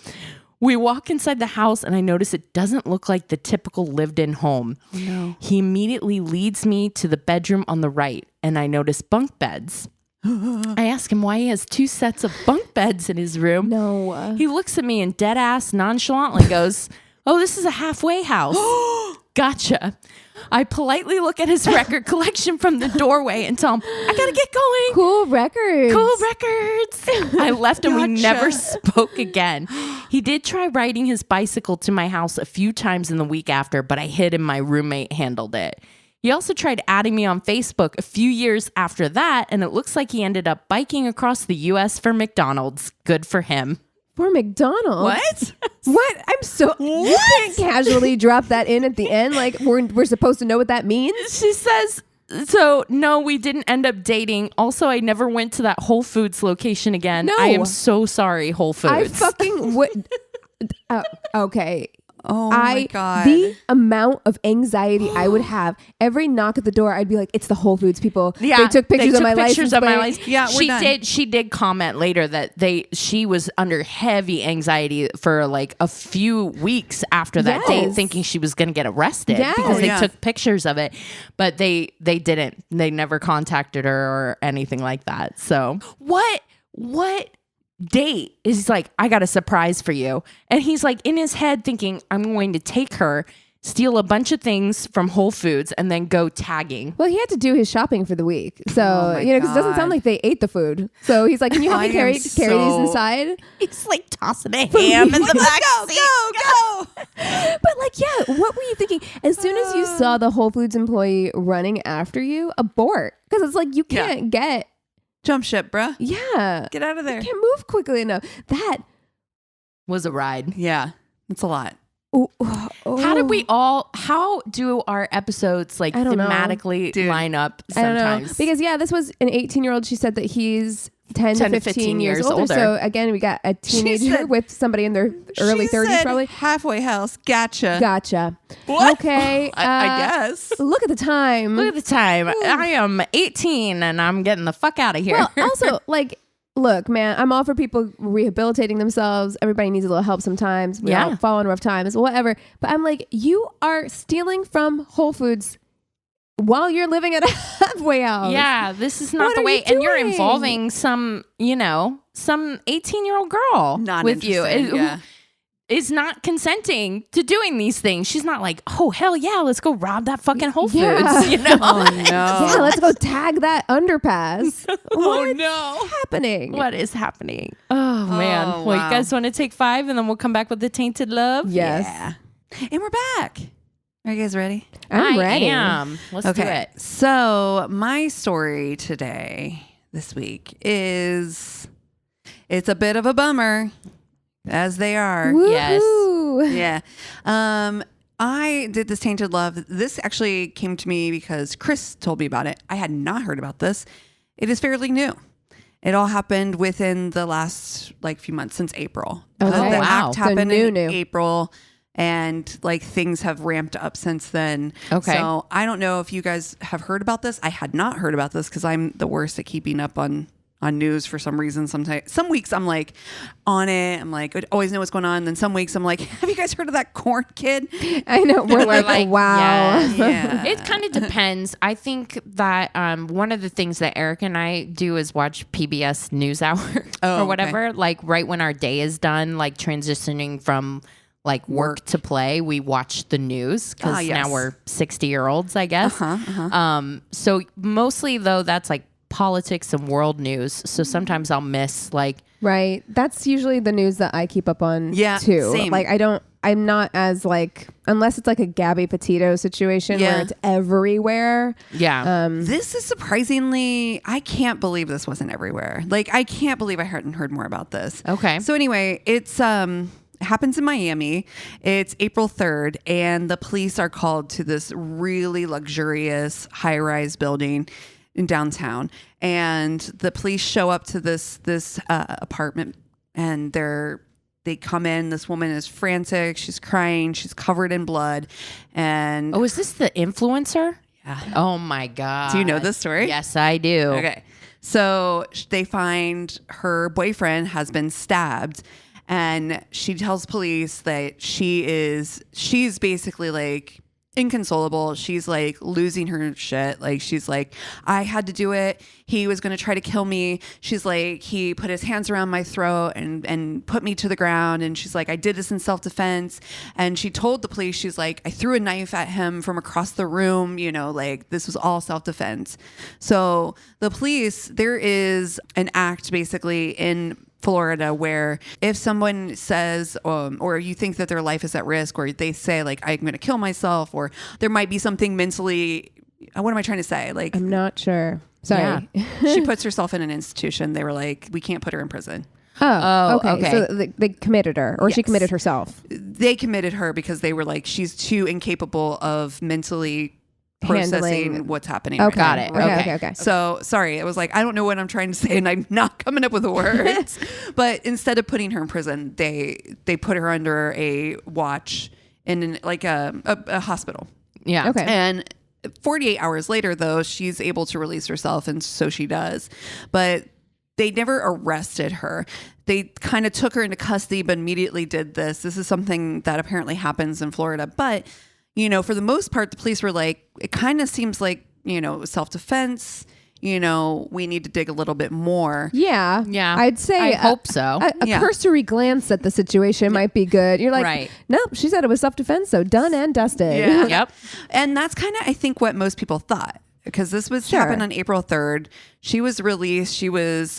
We walk inside the house, and I notice it doesn't look like the typical lived-in home. Oh, no. He immediately leads me to the bedroom on the right, and I notice bunk beds. I ask him why he has 2 sets of bunk beds in his room. No. He looks at me and dead ass nonchalantly goes, "Oh, this is a halfway house." Gotcha. I politely look at his record collection from the doorway and tell him, I gotta get going. Cool records. Cool records. I left and we never spoke again. He did try riding his bicycle to my house a few times in the week after, but I hid and my roommate handled it. He also tried adding me on Facebook a few years after that, and it looks like he ended up biking across the U.S. for McDonald's. Good for him. For McDonald's. What? What? I'm so. You can't casually drop that in at the end. Like we're supposed to know what that means. She says, so no, we didn't end up dating. Also, I never went to that Whole Foods location again. No. I am so sorry, Whole Foods. I fucking would. Okay. Oh my God. The amount of anxiety I would have every knock at the door, I'd be like, "It's the Whole Foods people. Yeah, they took pictures of my license plate." license. Yeah, we're done. She did comment later that she was under heavy anxiety for like a few weeks after that Yes. date, thinking she was going to get arrested Yes. because they Yeah. took pictures of it, but they didn't. They never contacted her or anything like that. So what date is like, I got a surprise for you, and he's like in his head thinking, I'm going to take her, steal a bunch of things from Whole Foods, and then go tagging. Well, he had to do his shopping for the week, so my because it doesn't God. sound like they ate the food. So he's like, "Can you help me I carry am these so- inside?" It's like tossing a ham in the back seat. Go. But like, yeah, what were you thinking? As soon as you saw the Whole Foods employee running after you, abort, because it's like you can't get. Jump ship, bruh. Yeah, Get out of there. you can't move quickly enough. That. Was a ride. Yeah. It's a lot. Oh, How do our episodes like I don't know. thematically Dude. line up I don't know. sometimes? Because this was an 18-year-old. She said that he's 10 to 15 years older. So again, we got a teenager said- with somebody in their early She 30s said probably. halfway house. Gotcha. Gotcha. What? Okay. I guess. Look at the time. Look at the time. I am 18 and I'm getting the fuck out of here. Well, also, like, look, man, I'm all for people rehabilitating themselves. Everybody needs a little help sometimes. We all fall in rough times, whatever. But I'm like, you are stealing from Whole Foods while you're living at a halfway house. yeah, this is not What the are way. you And you're doing? involving some 18-year-old girl Not with you. interested, who yeah. is not consenting to doing these things. She's not like, oh, hell yeah, let's go rob that fucking Whole Foods. Yeah. You know? Oh, no. Yeah, let's go tag that underpass. Oh, no. happening? What is happening? Oh, man. Oh, Well, wow. you guys want to take 5 and then we'll come back with the Tainted Love? Yes. Yeah. And we're back. Are you guys ready? I'm ready. I am. Let's do it. So my story this week is, it's a bit of a bummer, as they are. Yes. Woohoo. Yeah. I did this Tainted Love. This actually came to me because Chris told me about it. I had not heard about this. It is fairly new. It all happened within the last few months, since April. Okay. The Wow. act So happened in new. April, and things have ramped up since then. Okay. So I don't know if you guys have heard about this. I had not heard about this because I'm the worst at keeping up on news for some reason. Sometimes, some weeks I'm like on it. I'm like, I always know what's going on. Then some weeks I'm like, have you guys heard of that corn kid? I know. We're like, wow. yes. Yeah. It kind of depends. I think that one of the things that Eric and I do is watch PBS NewsHour Oh, or whatever. Like right when our day is done, like transitioning from work to play, we watch the news because yes. now we're 60-year-olds, I guess. So mostly though, that's politics and world news. So sometimes I'll miss Right. That's usually the news that I keep up on Yeah, too. same. I'm not as unless it's a Gabby Petito situation Yeah. where it's everywhere. yeah. This is surprisingly, I can't believe this wasn't everywhere. I can't believe I hadn't heard more about this. Okay. So anyway, it's happens in Miami. It's April 3rd, and the police are called to this really luxurious high-rise building in downtown. And the police show up to this apartment, and they're they come in. This woman is frantic. She's crying. She's covered in blood. And Oh, is this the influencer? yeah. Oh my God. Do you know this story? Yes, I do. Okay. So they find her boyfriend has been stabbed, and she tells police that she's basically like inconsolable. She's like losing her shit. Like, she's like, I had to do it. He was going to try to kill me. She's like, he put his hands around my throat and put me to the ground. And she's like, I did this in self-defense. And she told the police, she's like, I threw a knife at him from across the room, you know, like this was all self-defense. So the police, there is an act basically in Florida where if someone says or you think that their life is at risk, or they say like, I'm going to kill myself, or there might be something mentally, what am I trying to say? Like, I'm not sure. Sorry. Yeah. she puts herself in an institution. They were like, we can't put her in prison. Oh, okay. okay. So they committed her, or she Yes. committed herself. They committed her because they were like, she's too incapable of mentally processing Handling. what's happening. Okay. right Got it. now. Okay. Okay. So sorry, it was like, I don't know what I'm trying to say, and I'm not coming up with the words. But instead of putting her in prison, they put her under a watch in like a hospital. Yeah. Okay. And 48 hours later, though, she's able to release herself, and so she does. But they never arrested her. They kind of took her into custody, but immediately did this. This is something that apparently happens in Florida. But, you know, for the most part, the police were like, it kind of seems like, you know, self-defense. You know, we need to dig a little bit more. Yeah. Yeah. I'd say I hope so. A Yeah. cursory glance at the situation might be good. You're like, Right. nope, she said it was self-defense, so done and dusted. Yeah. Yep. And that's kind of, I think, what most people thought, because this was Sure. happened on April 3rd. She was released. She was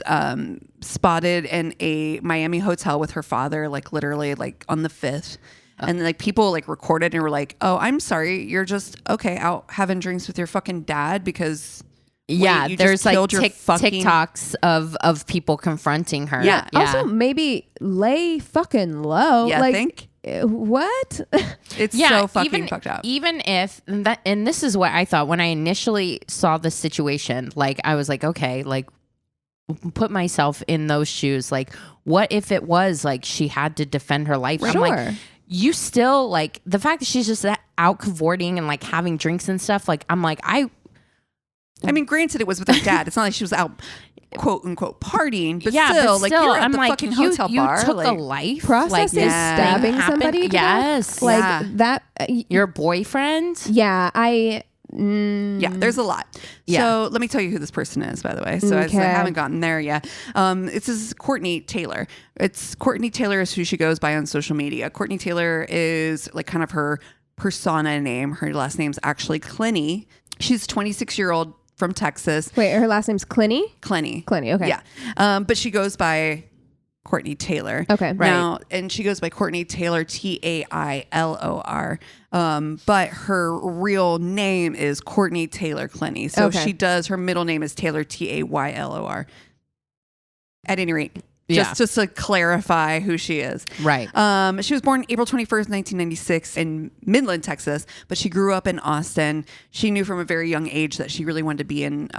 spotted in a Miami hotel with her father, like literally like on the 5th. And like people like recorded and were like, oh, I'm sorry. You're just out having drinks with your fucking dad because Yeah. wait, you There's just like killed your fucking- TikToks of people confronting her. Yeah. Also, maybe lay fucking low. Yeah, like, think? What? It's Yeah, so fucking fucked up. Even if that, and this is what I thought when I initially saw the situation, like I was like, okay, like put myself in those shoes. Like, what if it was like she had to defend her life? I'm Sure. like, you still like the fact that she's just out cavorting and like having drinks and stuff. Like, I'm like, I mean, granted, it was with her dad. It's not like she was out, quote unquote, partying, but yeah, still, but like still, you're at I'm the like, fucking you, hotel you bar. took like, a life. Processing like, stabbing happened. somebody to Yes. death? Like Yeah. that. Your boyfriend. Yeah, Yeah, there's a lot. Yeah. So let me tell you who this person is, by the way. So I Okay. haven't gotten there yet. This is Courtney Tailor. It's Courtney Tailor is who she goes by on social media. Courtney Tailor is like kind of her persona name. Her last name's actually Clenney. She's a 26-year-old from Texas. Wait, her last name's Clenney? Clenney. Clenney, okay. Yeah. But she goes by Courtney Tailor. Okay. Right. Now, and she goes by Courtney Tailor, Tailor. But her real name is Courtney Tailor Clenney. So Okay. she does, her middle name is Taylor, Taylor. At any rate, Yeah. just to clarify who she is. Right. She was born April 21st, 1996 in Midland, Texas, but she grew up in Austin. She knew from a very young age that she really wanted to be in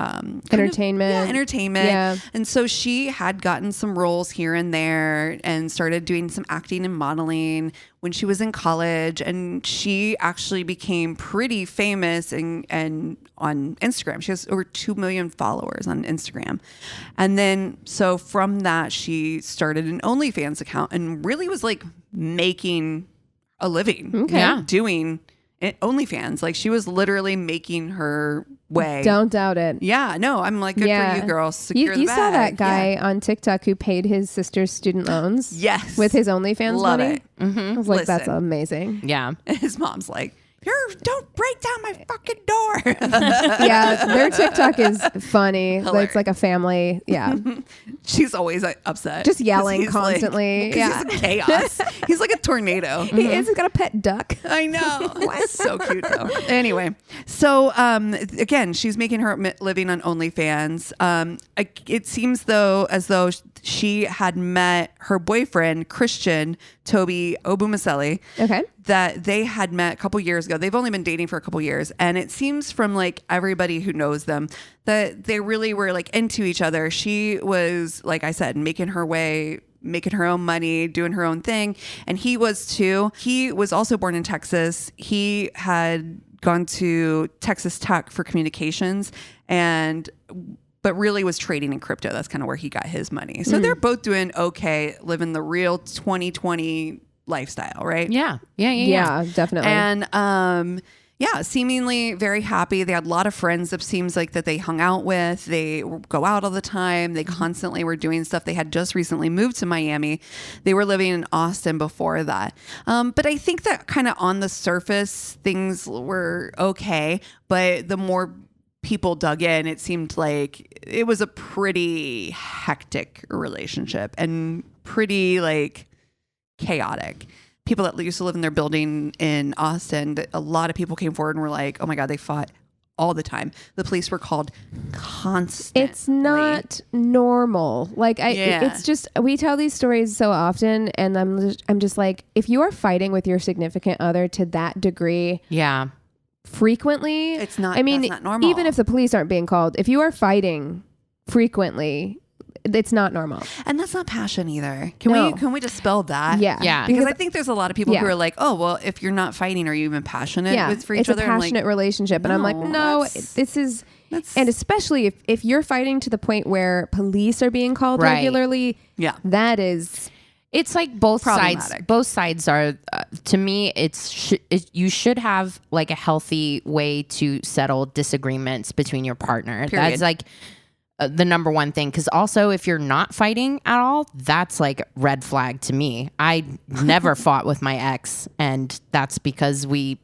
Entertainment. entertainment. Yeah. And so she had gotten some roles here and there and started doing some acting and modeling when she was in college. And she actually became pretty famous and on Instagram. She has over 2 million followers on Instagram. And then, so from that, she started an OnlyFans account and really was like making a living. Okay. Yeah. Doing OnlyFans. Like she was literally making her way. Don't doubt it. Yeah, no, I'm like, good for you, girl. Secure the You bag. saw that guy Yeah. on TikTok who paid his sister's student loans? Yes. With his OnlyFans Love money? it. I was like, that's Listen. amazing. Yeah. And his mom's like, don't break down my fucking door. Yeah, their TikTok is funny. Hilarious. It's like a family. Yeah. She's always upset. Just yelling 'Cause he's like- constantly. 'cause Yeah. He's chaos. He's like a tornado. He is. He's got a pet duck. I know. It's so cute though. Anyway, so again, she's making her living on OnlyFans. It seems though as though she had met her boyfriend Christian Toby Obumaseli. Okay. That they had met a couple years ago. They've only been dating for a couple years, and it seems from like everybody who knows them that they really were like into each other. She was, like I said, making her way making her own money, doing her own thing. And he was too. He was also born in Texas. He had gone to Texas Tech for communications but really was trading in crypto. That's kind of where he got his money. So they're both doing okay, living the real 2020 lifestyle, right? Yeah, definitely. And seemingly very happy. They had a lot of friends. It seems like that they hung out with. They go out all the time. They constantly were doing stuff. They had just recently moved to Miami. They were living in Austin before that. But I think that kind of on the surface, things were okay. But the more people dug in, it seemed like it was a pretty hectic relationship and pretty like chaotic. People that used to live in their building in Austin, a lot of people came forward and were like, oh my God, they fought all the time. The police were called constantly. It's not normal. Like it's just, we tell these stories so often, and I'm just like, if you are fighting with your significant other to that degree, frequently, it's not, I mean, that's not normal. Even if the police aren't being called, if you are fighting frequently, it's not normal. And that's not passion either. Can we dispel that? Yeah. Because I think there's a lot of people who are like, oh, well, if you're not fighting, are you even passionate for each other? It's a passionate relationship. And I'm like, no, this is, and especially if you're fighting to the point where police are being called regularly, that is... It's like both sides. Both sides are, to me, you should have like a healthy way to settle disagreements between your partner. Period. That's like the number one thing. Because also, if you're not fighting at all, that's like red flag to me. I never fought with my ex, and that's because we're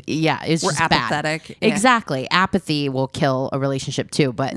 just apathetic. Bad. Yeah. Exactly, apathy will kill a relationship too. But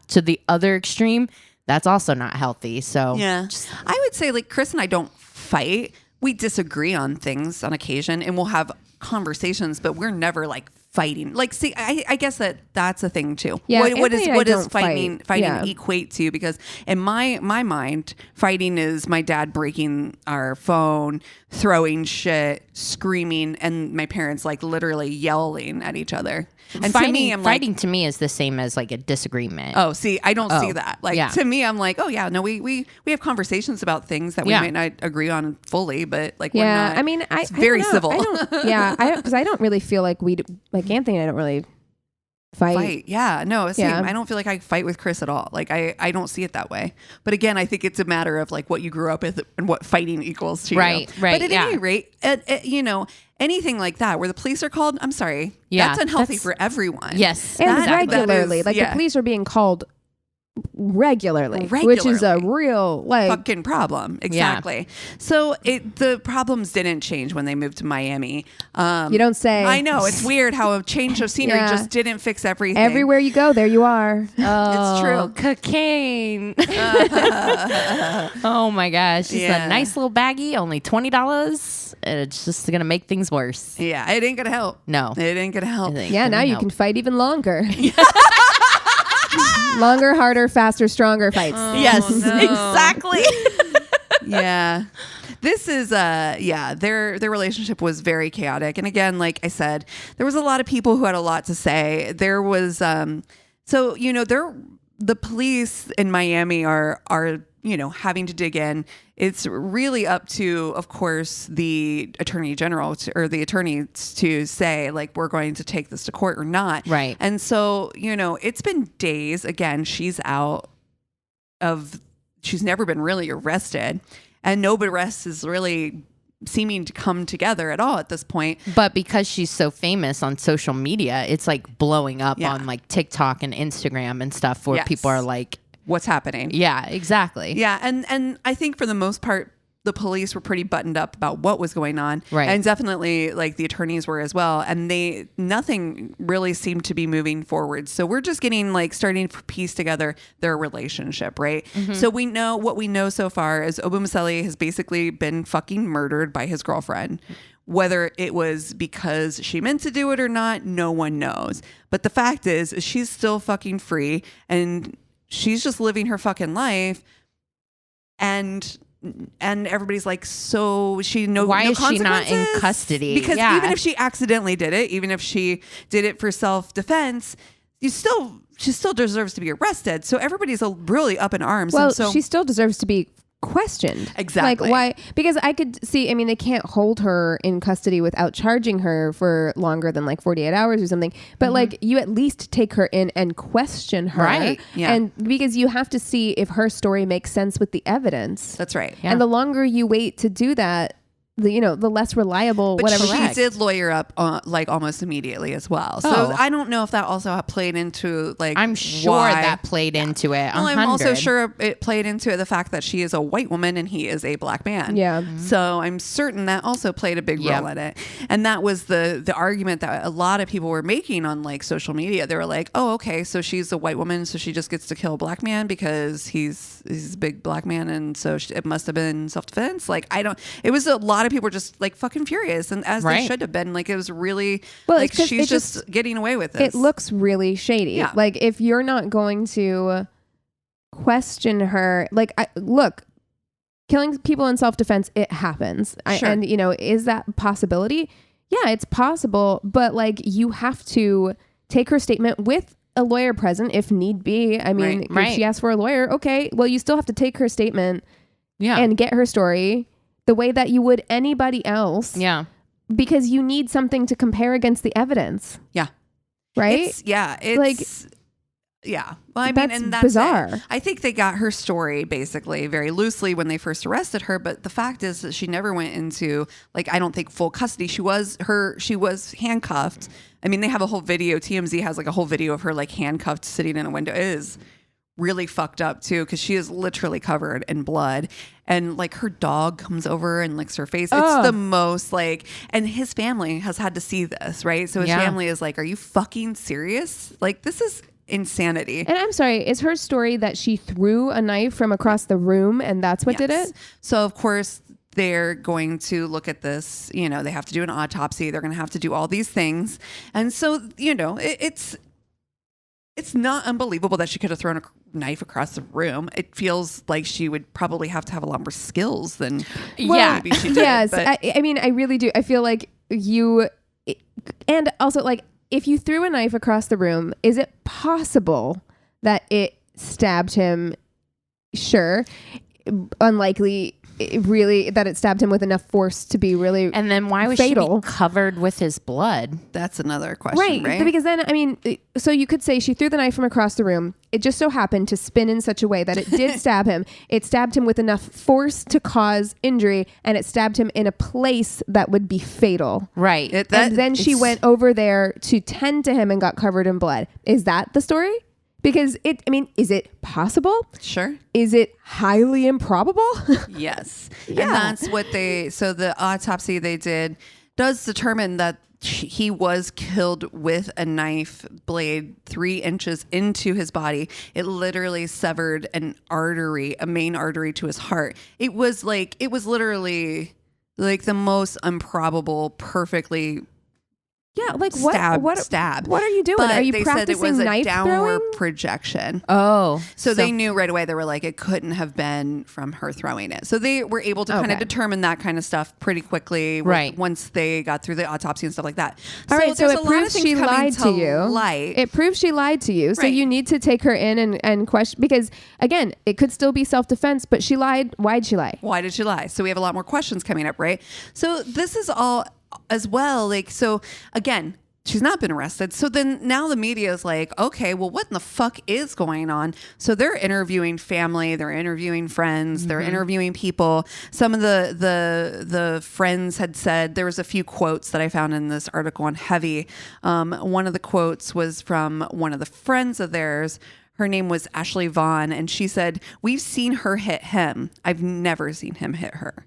to the other extreme. That's also not healthy. So I would say like Chris and I don't fight. We disagree on things on occasion, and we'll have conversations, but we're never like fighting. Like, see, I guess that's a thing too. Yeah, what does fighting equate to? Because in my mind, fighting is my dad breaking our phone, throwing shit, screaming, and my parents like literally yelling at each other. And fighting to me is the same as like a disagreement. Oh, see, I don't see that. Like to me, I'm like, oh yeah, no, we have conversations about things that we might not agree on fully, but like we're not. I mean, it's very civil. Because I don't really feel like like Anthony and I don't really fight. Yeah, no, same. I don't feel like I fight with Chris at all. Like I don't see it that way. But again, I think it's a matter of like what you grew up with and what fighting equals to you. Right. But at any rate, anything like that where the police are called, I'm sorry, that's unhealthy for everyone. Yes, and regularly, like the police are being called regularly, which is a real like fucking problem. Exactly. So the problems didn't change when they moved to Miami. You don't say. I know, it's weird how a change of scenery just didn't fix everything. Everywhere you go, there you are. It's true. Cocaine. Oh my gosh, it's a nice little baggie, only $20. It's just gonna make things worse. Yeah, it ain't gonna help. No, it ain't gonna help. Now you can fight even longer. Longer, harder, faster, stronger fights. Yes, exactly. Yeah. This is their relationship was very chaotic. And again, like I said, there was a lot of people who had a lot to say. There was the police in Miami are having to dig in. It's really up to, of course, the attorney general or the attorneys to say, like, we're going to take this to court or not. Right. And so, it's been days. Again, she's never been really arrested, and no arrests is really seeming to come together at all at this point. But because she's so famous on social media, it's like blowing up on like TikTok and Instagram and stuff where people are like, what's happening? Yeah, exactly. Yeah. And I think for the most part, the police were pretty buttoned up about what was going on. Right. And definitely like the attorneys were as well. And nothing really seemed to be moving forward. So we're just starting to piece together their relationship, right? Mm-hmm. So what we know so far is Obumseli has basically been fucking murdered by his girlfriend. Whether it was because she meant to do it or not, no one knows. But the fact is she's still fucking free and she's just living her fucking life, and everybody's like, so why is she not in custody? Because even if she accidentally did it, even if she did it for self-defense, she still deserves to be arrested. So everybody's really up in arms. Well, and so she still deserves to be questioned. Exactly. Like why? Because I could see, I mean, they can't hold her in custody without charging her for longer than like 48 hours or something. But like you at least take her in and question her. Right. Yeah. And because you have to see if her story makes sense with the evidence. That's right. And the longer you wait to do that, the less reliable, But whatever. she did lawyer up like almost immediately as well. So I don't know if that also played into like. I'm sure why. that played into it. Well, I'm also sure it played into it, the fact that she is a white woman and he is a black man. Yeah. So I'm certain that also played a big role in it. And that was the argument that a lot of people were making on like social media. They were like, oh, okay, so she's a white woman, so she just gets to kill a black man because he's a big black man, and so it must have been self-defense. Like it was a lot of people were just like fucking furious, and as they should have been. Like it was really like she's just getting away with this. It looks really shady. Yeah. Like if you're not going to question her, like look, killing people in self-defense, it happens. Sure. And is that a possibility? Yeah, it's possible, but like you have to take her statement with a lawyer present if need be. I mean, if she asks for a lawyer, okay, well, you still have to take her statement and get her story the way that you would anybody else. Yeah. Because you need something to compare against the evidence. Yeah. Right? It's like, yeah. Well, I mean, and that's bizarre. it. I think they got her story basically very loosely when they first arrested her, but the fact is that she never went into like, I don't think full custody. She was handcuffed. I mean, they have a whole video. TMZ has like a whole video of her like handcuffed sitting in a window. It is really fucked up too, because she is literally covered in blood, and like her dog comes over and licks her face. It's the most like, and his family has had to see this, right? So his family is like, are you fucking serious? Like, this is insanity. And I'm sorry, is her story that she threw a knife from across the room and that's what did it? So of course they're going to look at this, they have to do an autopsy. They're going to have to do all these things. And so, it's not unbelievable that she could have thrown a knife across the room. It feels like she would probably have to have a lot more skills than maybe she did. Yes, but I mean, I really do. I feel like and also like if you threw a knife across the room, is it possible that it stabbed him? Sure. Unlikely. Really, that it stabbed him with enough force to be really and then why was fatal. she be covered with his blood? that's another question, right? Because then, I mean, so you could say she threw the knife from across the room. It just so happened to spin in such a way that it did stab him. It stabbed him with enough force to cause injury, and it stabbed him in a place that would be fatal. Right. And then she went over there to tend to him and got covered in blood. Is that the story? Because is it possible? Sure. Is it highly improbable? Yes. And that's what so the autopsy they did does determine that he was killed with a knife blade 3 inches into his body. It literally severed a main artery to his heart. It was literally like the most improbable, perfectly stab. What are you doing? But are you they practicing said it was a knife downward throwing? projection. Oh. So they knew right away. They were like, it couldn't have been from her throwing it. So they were able to kind of determine that kind of stuff pretty quickly. Once they got through the autopsy and stuff like that. All right. So it proves she lied to you. Light. It proves she lied to you. So Right. you need to take her in and question, because again, it could still be self-defense, but she lied. Why'd she lie? Why did she lie? So we have a lot more questions coming up, right? So this is all as well. Like, so again, she's not been arrested. So then now the media is like, okay, well, what in the fuck is going on? So they're interviewing family, they're interviewing friends, they're interviewing people. Some of the friends had said, there was a few quotes that I found in this article on Heavy. One of the quotes was from one of the friends of theirs. Her name was Ashley Vaughn, and she said, "We've seen her hit him. I've never seen him hit her."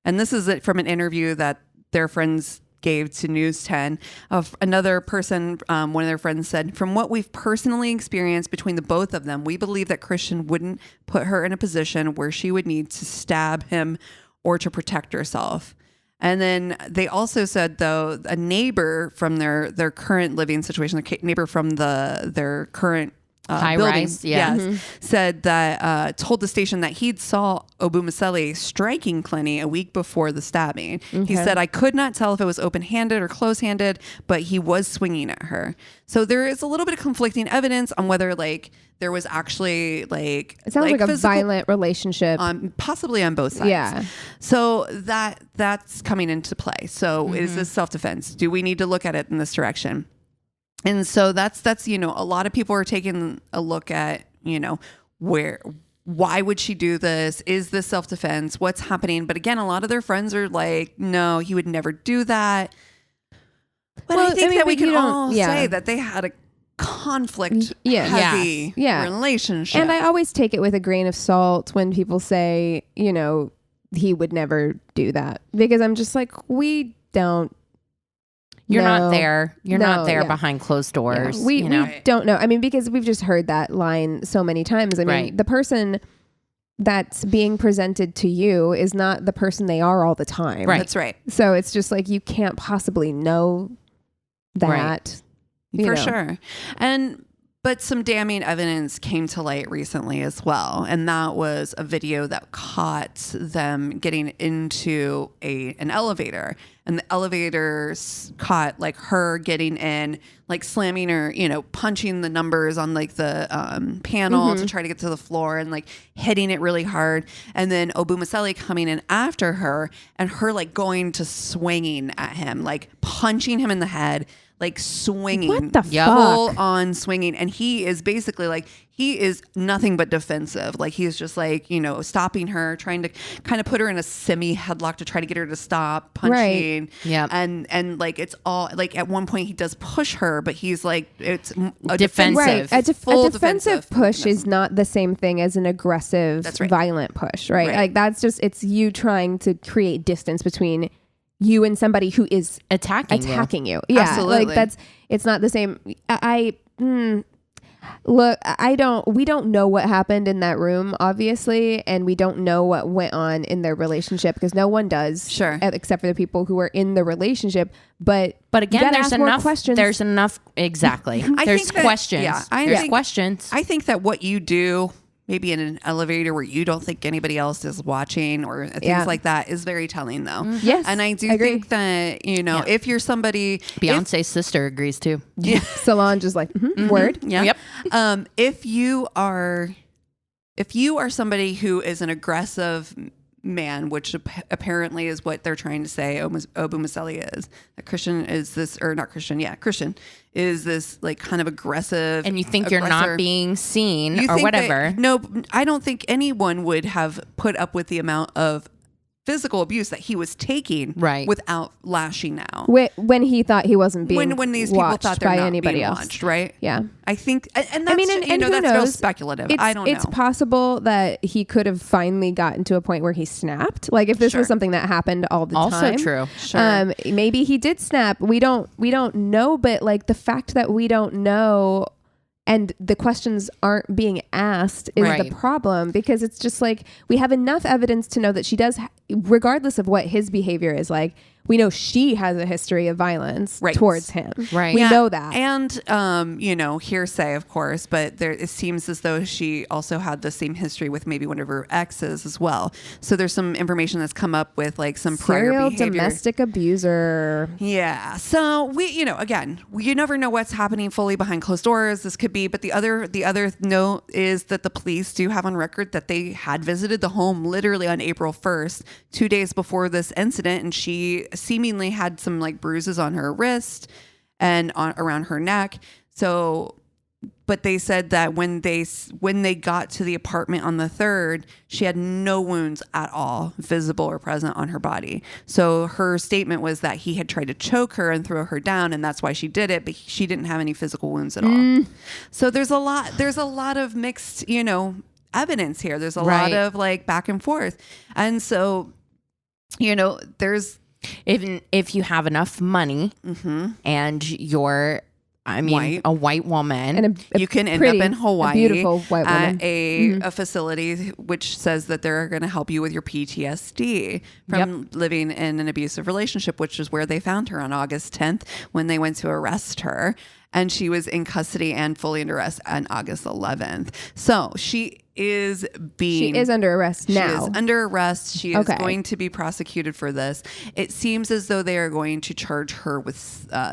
And this is it from an interview that their friends gave to News 10. Another person, one of their friends said, "From what we've personally experienced between the both of them, we believe that Christian wouldn't put her in a position where she would need to stab him or to protect herself." And then they also said, though, a neighbor from their current living situation, neighbor from their current High building, rise, yeah. yes, said that told the station that he'd saw Obumaseli striking Clenney a week before the stabbing. He said, I could not tell if it was open-handed or close-handed, but he was swinging at her. So there is a little bit of conflicting evidence on whether like there was actually like It sounds like a physical, violent relationship. possibly on both sides. Yeah. So that's coming into play. So is this self-defense? Do we need to look at it in this direction? And so that's a lot of people are taking a look at why would she do this? Is this self-defense? What's happening? But again, a lot of their friends are like, no, he would never do that. But I think that we can all say that they had a conflict heavy relationship. And I always take it with a grain of salt when people say, he would never do that, because I'm just like, we don't. You're not there. You're not there behind closed doors. Yeah. We don't know. I mean, because we've just heard that line so many times. I mean, the person that's being presented to you is not the person they are all the time. Right. That's right. So it's just like, you can't possibly know that. For sure. But some damning evidence came to light recently as well. And that was a video that caught them getting into an elevator. And the elevator caught like her getting in, like slamming her, punching the numbers on like the panel to try to get to the floor and like hitting it really hard. And then Obumaseli coming in after her and her like going to swinging at him, like punching him in the head, like swinging, what the full fuck? on swinging. And he is basically like, he is nothing but defensive. Like he's just like, stopping her, trying to kind of put her in a semi headlock to try to get her to stop punching. Right. Yeah. And like, it's all like at one point he does push her, but he's like, it's a defensive. Right. A defensive push is not the same thing as an aggressive, violent push, right? Like that's just, it's you trying to create distance between you and somebody who is attacking you. Yeah. Absolutely. Like it's not the same. We don't know what happened in that room, obviously, and we don't know what went on in their relationship, because no one does, except for the people who are in the relationship. But again, there's enough questions. There's enough. Exactly. There's questions. There's questions. I think that what you do, maybe in an elevator where you don't think anybody else is watching or things like that, is very telling though. Yes. And I do think that, if you're somebody, Beyonce's sister agrees too. Yeah. Solange is like, word. Yeah. Yep. If you are somebody who is an aggressive man, which apparently is what they're trying to say Obumaseli is, that Christian is this, or not Christian, Christian is this like kind of aggressive, and you think you're not being seen or whatever. No, I don't think anyone would have put up with the amount of physical abuse that he was taking without lashing out. When he thought he wasn't being when these people thought they're by not anybody being else. watched, right? Yeah. I think, and that's, and who that's knows? real speculative. I don't know. It's possible that he could have finally gotten to a point where he snapped. Like if this was something that happened all the time. Also true. Sure. Maybe he did snap. We don't know, but like the fact that we don't know and the questions aren't being asked is the problem, because it's just like we have enough evidence to know that she does, regardless of what his behavior is like, we know she has a history of violence towards him. Right. We know that. And, hearsay, of course, but it seems as though she also had the same history with maybe one of her exes as well. So there's some information that's come up with like some prior behavior. Domestic abuser. Yeah. So we never know what's happening fully behind closed doors. This could be, but the other note is that the police do have on record that they had visited the home literally on April 1st, 2 days before this incident. And she seemingly had some like bruises on her wrist and around her neck. So, but they said that when they got to the apartment on the 3rd, she had no wounds at all visible or present on her body. So her statement was that he had tried to choke her and throw her down, and that's why she did it, but she didn't have any physical wounds at all. So there's a lot of mixed, evidence here. There's a lot of like back and forth. And so, there's, even if you have enough money and you're, a white woman, and you can end up in Hawaii, a beautiful white woman, at a facility which says that they're going to help you with your PTSD from living in an abusive relationship, which is where they found her on August 10th when they went to arrest her. and she was in custody and fully under arrest on August 11th. So she is under arrest now. She is under arrest. She is going to be prosecuted for this. It seems as though they are going to charge her with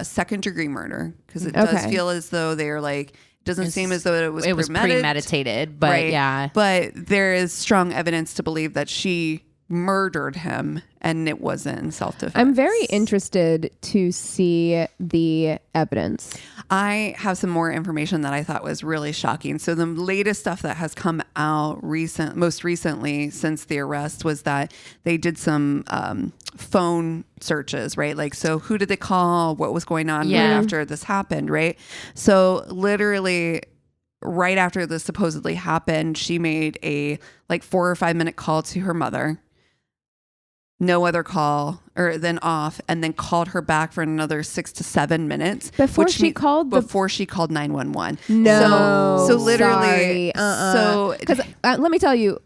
second-degree murder, because it does feel as though they are like, doesn't seem as though it was premeditated, but right? yeah. But there is strong evidence to believe that she murdered him and it wasn't in self-defense. I'm very interested to see the evidence. I have some more information that I thought was really shocking. So the latest stuff that has come out most recently since the arrest was that they did some phone searches, right? Like, so who did they call? What was going on right after this happened, right? So literally right after this supposedly happened, she made a 4 or 5 minute call to her mother. No other call, or then off, and then called her back for another 6 to 7 minutes before she called 911. No, so literally, so because let me tell you,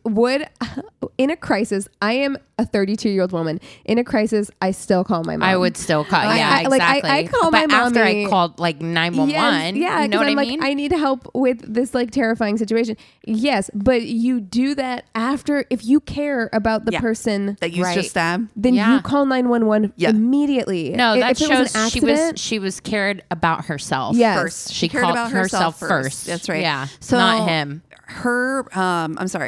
in a crisis, I am a 32-year-old woman. In a crisis, I still call my mom. I would still call. Exactly. I call my mom after I called 911. Yes, you know what I I'm mean? I need help with this terrifying situation. Yes, but you do that after, if you care about the person that you just stabbed, then you call 911 immediately. No, that shows accident, she was cared about herself. Yes. First. She cared called about herself first. That's right. Yeah, so not him.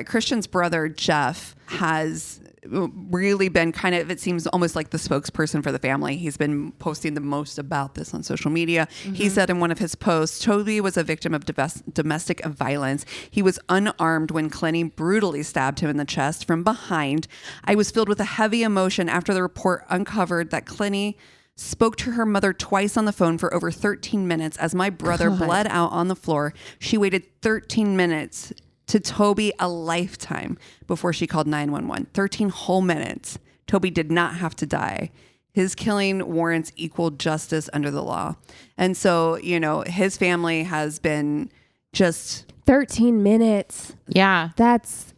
Christian's brother Jeff has really been kind of, it seems almost like the spokesperson for the family. He's been posting the most about this on social media. Mm-hmm. He said in one of his posts, Toby was a victim of domestic violence. He was unarmed when Clenney brutally stabbed him in the chest from behind. I was filled with a heavy emotion after the report uncovered that Clenney spoke to her mother twice on the phone for over 13 minutes as my brother bled out on the floor. She waited 13 minutes to Toby, a lifetime, before she called 911. 13 whole minutes. Toby did not have to die. His killing warrants equal justice under the law. And so, his family has been just 13 minutes. Yeah. That's...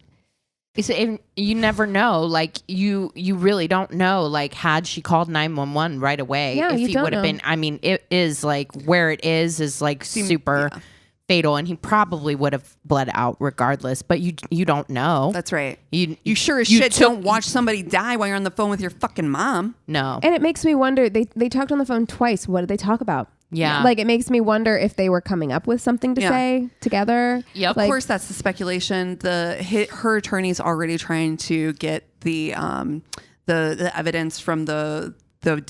You never know. You really don't know. Had she called 911 right away, if he would have been. I mean, it is where it is super fatal, and he probably would have bled out regardless. But you don't know. That's right. You sure as shit don't watch somebody die while you're on the phone with your fucking mom. No. And it makes me wonder. They talked on the phone twice. What did they talk about? Yeah. It makes me wonder if they were coming up with something to say together. Yeah, of course, that's the speculation. Her attorney's already trying to get the evidence from the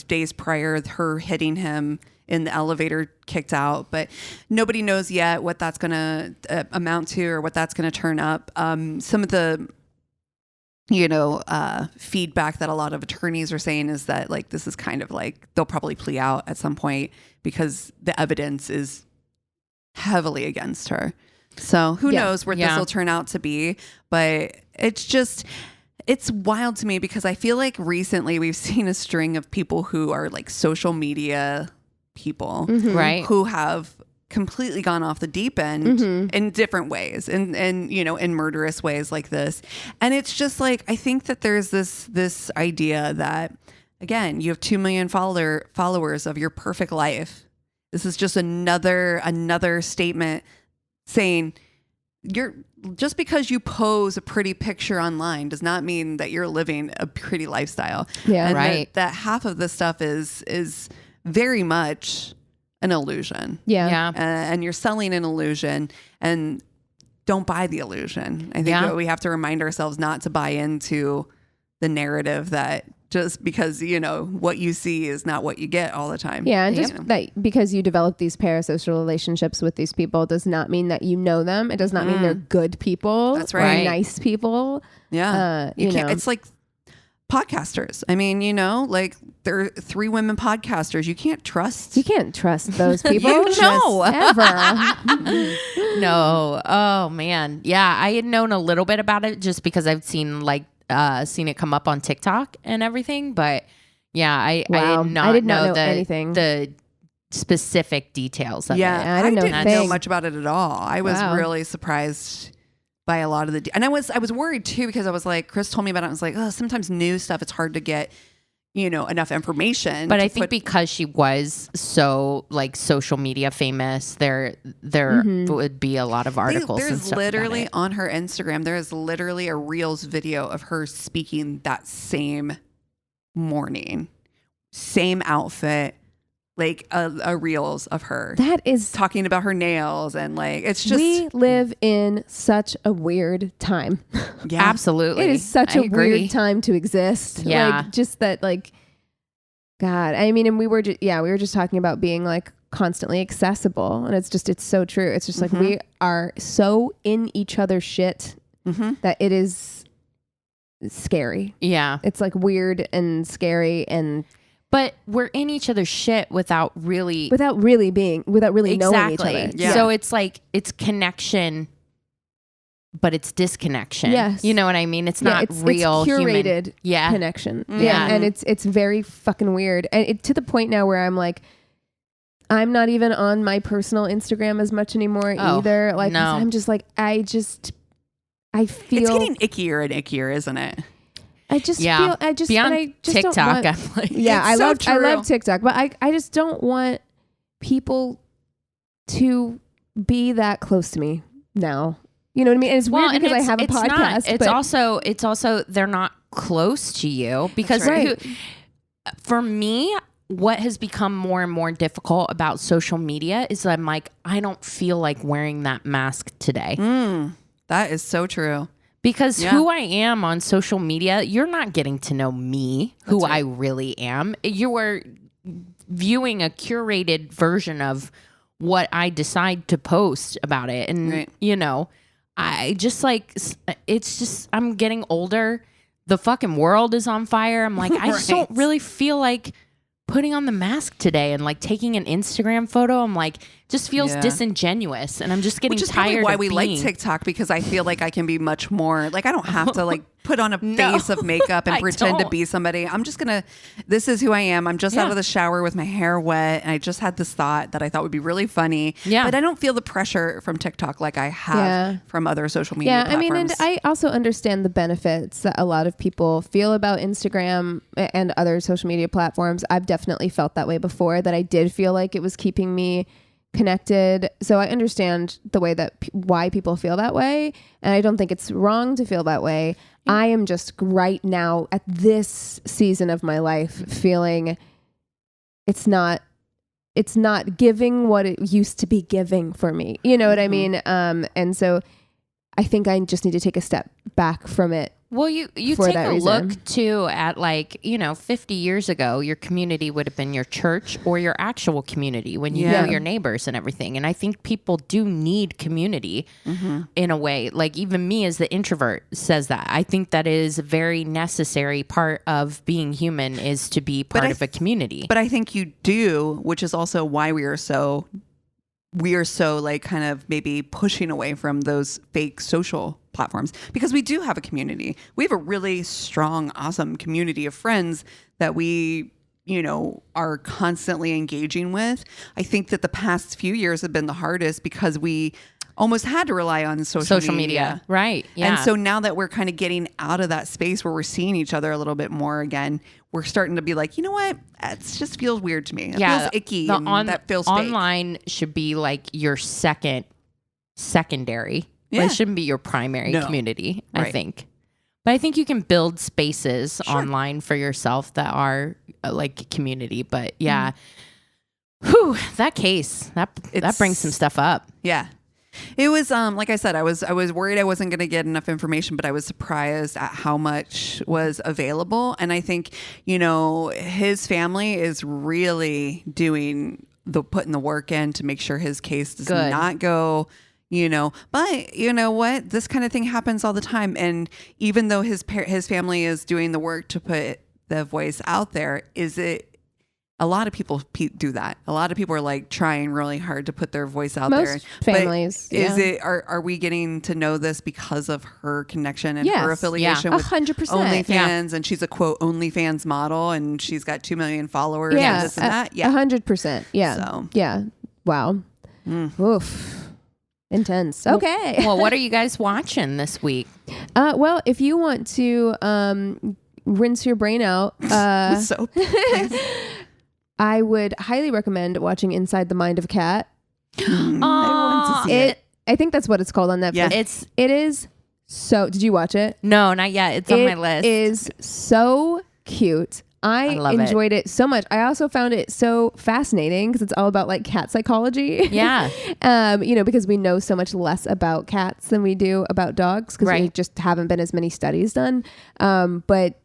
days prior, her hitting him in the elevator, kicked out, but nobody knows yet what that's going to amount to or what that's going to turn up. Some of the feedback that a lot of attorneys are saying is that this is kind of they'll probably plea out at some point because the evidence is heavily against her. So who knows where this will turn out to be, but it's wild to me because I feel like recently we've seen a string of people who are social media people, right? Who have completely gone off the deep end in different ways and in murderous ways like this. And it's just I think that there's this idea that, again, you have 2 million followers of your perfect life. This is just another statement saying just because you pose a pretty picture online does not mean that you're living a pretty lifestyle. Yeah, and right. That half of this stuff is very much an illusion. Yeah. And you're selling an illusion, and don't buy the illusion. I think that we have to remind ourselves not to buy into the narrative that just because, what you see is not what you get all the time. Yeah. And just because you develop these parasocial relationships with these people does not mean that you know them. It does not mean they're good people. That's right. Or nice people. Yeah. It's like podcasters. I mean, there are 3 women podcasters. You can't trust those people. Ever. No. Oh man. Yeah. I had known a little bit about it just because I've seen seen it come up on TikTok and everything. But yeah, I did not know anything. The specific details of it. I didn't know much about it at all. I was really surprised by a lot of and I was worried too because I was Chris told me about it. I was sometimes new stuff, it's hard to get enough information. But I think because she was so like social media famous, there would be a lot of articles and stuff literally about it. on her Instagram, there is literally a Reels video of her speaking that same morning, same outfit, like a Reels of her. That is talking about her nails and like, it's just. We live in such a weird time. Yeah. Absolutely. It is such a weird time to exist. Yeah. Like just that, like, God, I mean, and we were just talking about being like constantly accessible, and it's so true. It's just like we are so in each other's shit that it is scary. Yeah. It's like weird and scary, but we're in each other's shit without really knowing each other. Yeah. So it's like, it's connection, but it's disconnection. Yes. You know what I mean? It's not real it's curated human. connection. Yeah. And it's very fucking weird. And to the point now where I'm like, I'm not even on my personal Instagram as much anymore either. Like, no. 'cause I'm just like, I feel It's getting ickier and ickier, isn't it? I just feel beyond I just TikTok. don't want, I'm like, I so love TikTok, but I just don't want people to be that close to me now. You know what I mean? And it's weird because I have a podcast. It's also they're not close to you because for me, what has become more and more difficult about social media is I'm like, I don't feel like wearing that mask today. That is so true. Because who I am on social media, you're not getting to know me, who I really am. You are viewing a curated version of what I decide to post about it. And, I just like, it's just, I'm getting older. The fucking world is on fire. I'm like, I just don't really feel like putting on the mask today and like taking an Instagram photo. I'm like, just feels disingenuous, and I'm just getting tired. Why we like TikTok, because I feel like I can be much more like, I don't have to like put on a face of makeup and pretend to be somebody. I'm just gonna. This is who I am. I'm just out of the shower with my hair wet, and I just had this thought that I thought would be really funny. Yeah, but I don't feel the pressure from TikTok like I have from other social media platforms. I mean, and I also understand the benefits that a lot of people feel about Instagram and other social media platforms. I've definitely felt that way before. That I did feel like it was keeping me connected. So I understand the way that why people feel that way, and I don't think it's wrong to feel that way. I am just right now at this season of my life feeling it's not giving what it used to be giving for me. You know what I mean? And so I think I just need to take a step back from it. Well, you take a look too at 50 years ago, your community would have been your church or your actual community when you know your neighbors and everything. And I think people do need community in a way. Like even me as the introvert says that. I think that is a very necessary part of being human is to be part of a community. But I think you do, which is also why we are so like kind of maybe pushing away from those fake social platforms, because we do have a community. We have a really strong, awesome community of friends that we, are constantly engaging with. I think that the past few years have been the hardest because we almost had to rely on social media. Right. Yeah. And so now that we're kind of getting out of that space where we're seeing each other a little bit more again, we're starting to be like, you know what? It just feels weird to me. It feels icky. That feels fake. Online should be like your secondary. Yeah. It shouldn't be your primary community, I think. But I think you can build spaces online for yourself that are like community. But whew, that case, that brings some stuff up. Yeah. It was like I said, I was worried I wasn't going to get enough information, but I was surprised at how much was available. And I think, his family is really putting the work in to make sure his case does not go, but you know what? This kind of thing happens all the time. And even though his family is doing the work to put the voice out there, a lot of people do that. A lot of people are like trying really hard to put their voice out there. Most families. But are we getting to know this because of her connection and her affiliation with 100%. OnlyFans? And she's a quote OnlyFans model, and she's got 2 million followers and this and that. 100%. Yeah. So. Yeah. Wow. Oof. Intense. Okay. Well, what are you guys watching this week? Well, if you want to rinse your brain out, With soap. Please. I would highly recommend watching Inside the Mind of a Cat. I want to see it. I think that's what it's called on Netflix. Yeah. It is so. Did you watch it? No, not yet. It's on my list. It is so cute. I love enjoyed it so much. I also found it so fascinating because it's all about like cat psychology. Yeah. Because we know so much less about cats than we do about dogs because Right. there just haven't been as many studies done. But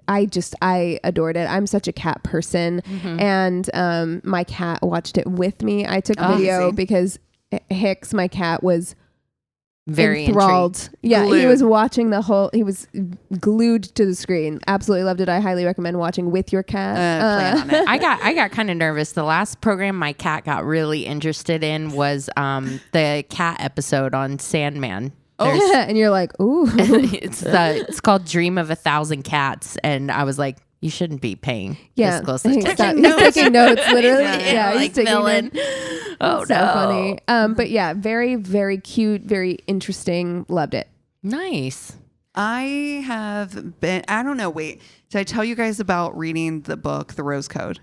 I adored it. I'm such a cat person. And my cat watched it with me. I took a video because Hicks, my cat, was Very enthralled. intrigued. Yeah, he Glued. was watching he was glued to the screen. Absolutely loved it. I highly recommend watching with your cat. Plan on it. I got kind of nervous. The last program my cat got really interested in was the cat episode on Sandman. And you're like, ooh. It's called Dream of 1,000 Cats, and I was like, you shouldn't be paying this close He's attention. taking notes, literally. Yeah, he's like taking villain. notes. Oh So no, funny. But yeah, very, very cute, very interesting. Loved it. nice. I have been, I don't know, wait. Did I tell you guys about reading the book, The Rose Code?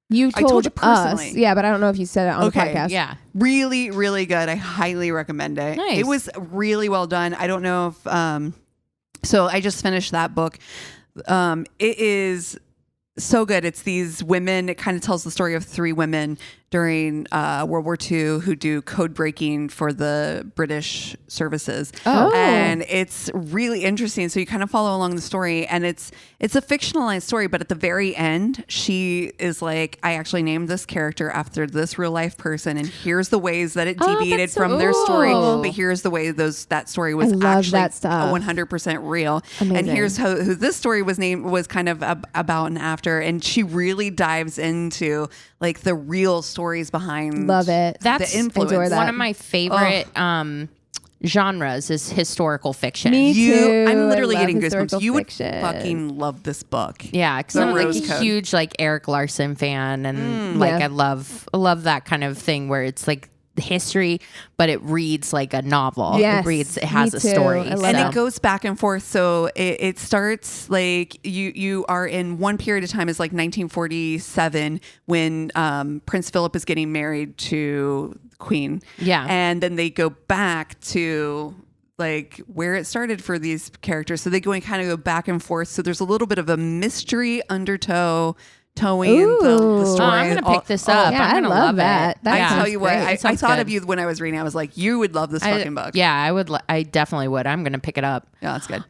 You I told told you us. personally. Yeah, but I don't know if you said it on Okay, the podcast. Yeah, Really, really good. I highly recommend it. Nice. It was really well done. I don't know if, so I just finished that book. It is so good. It's these women. It kind of tells the story of three women during World War II who do code breaking for the British services. Oh. And it's really interesting. So you kind of follow along the story, and it's a fictionalized story, but at the very end, she is like, I actually named this character after this real life person, and here's the ways that it deviated that's so from their story, cool. but here's the way that story was I love actually that stuff. 100% real. And Amazing. here's who this story was kind of about and after, and she really dives into like the real stories behind. Love it. that's the influence. Adore that. one of my favorite genres is historical fiction. Me too. I'm literally I love getting historical goosebumps. You would fiction. fucking love this book. Yeah, because The I'm like Rose a Code. huge like Eric Larson fan, and like Yeah. I love that kind of thing where it's like history, but it reads like a novel. Yes, It has me a too. story. I love And that. it goes back and forth. So it starts like you are in one period of time is like 1947 when Prince Philip is getting married to Queen. Yeah. And then they go back to like where it started for these characters. So they go and kind of go back and forth. So there's a little bit of a mystery undertow towing the Ooh. story. I'm gonna pick this up. Yeah, I'm gonna I love it. that. That I Yeah. tell you what, great. I Sounds thought good. of you when I was reading. I was like, you would love this fucking book. Yeah, I would. I definitely would. I'm gonna pick it up. Yeah, that's good.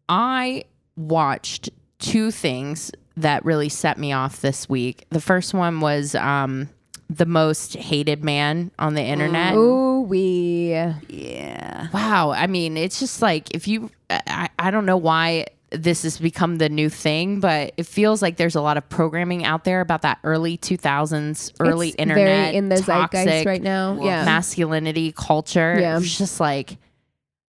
I watched two things that really set me off this week. The first one was The Most Hated Man on the internet. Ooh, we. Yeah. Wow. I mean, it's just like if you, I don't know why this has become the new thing, but it feels like there's a lot of programming out there about that early 2000s, early It's internet, very in the zeitgeist toxic right now. Yeah. masculinity culture. Yeah. It was just like,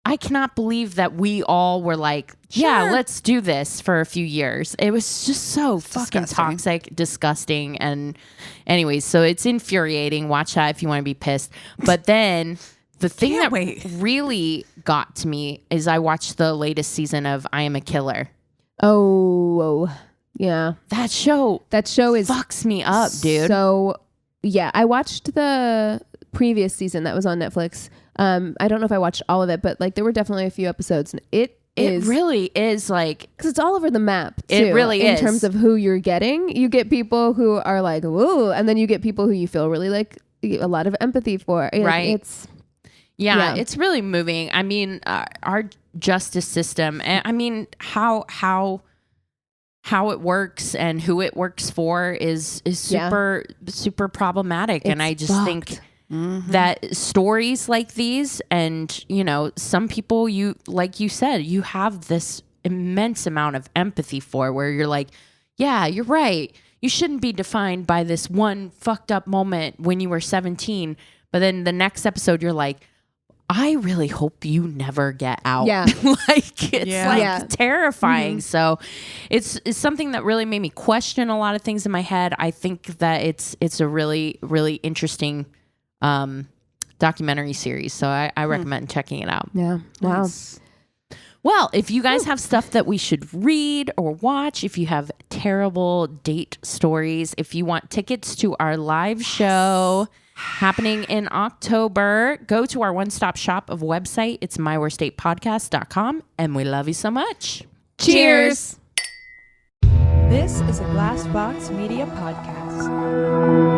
I cannot believe that we all were like, yeah, Sure. let's do this for a few years. It was just so fucking disgusting. toxic, disgusting. And anyways, so it's infuriating. Watch that if you want to be pissed. But then the thing Can't that wait. really got to me is I watched the latest season of I Am a Killer. Oh, yeah. That show That show is fucks me up, dude. So, yeah, I watched the previous season that was on Netflix. I don't know if I watched all of it, but like there were definitely a few episodes. And it is really is like, because it's all over the map. Too, It really in is. terms of who you're getting. You get people who are like, whoa, and then you get people who you feel really like a lot of empathy for. Like, Right. It's yeah, it's really moving. I mean, our justice system, and I mean, how it works and who it works for is super problematic. And I It's just think that stories like these, and you know, some people, you like you said, you have this immense amount of empathy for, where you're like, yeah, you're right. You shouldn't be defined by this one fucked up moment when you were 17. But then the next episode, you're like, I really hope you never get out. Yeah. Like it's Yeah. like Yeah. terrifying. So it's something that really made me question a lot of things in my head. I think that it's a really, really interesting documentary series. So I recommend checking it out. yeah. Wow. Nice. Well, if you guys have stuff that we should read or watch, if you have terrible date stories, if you want tickets to our live show happening in October, go to our one-stop shop of website. It's myworstatepodcast.com, and we love you so much. Cheers. This is a Glass Box Media Podcast.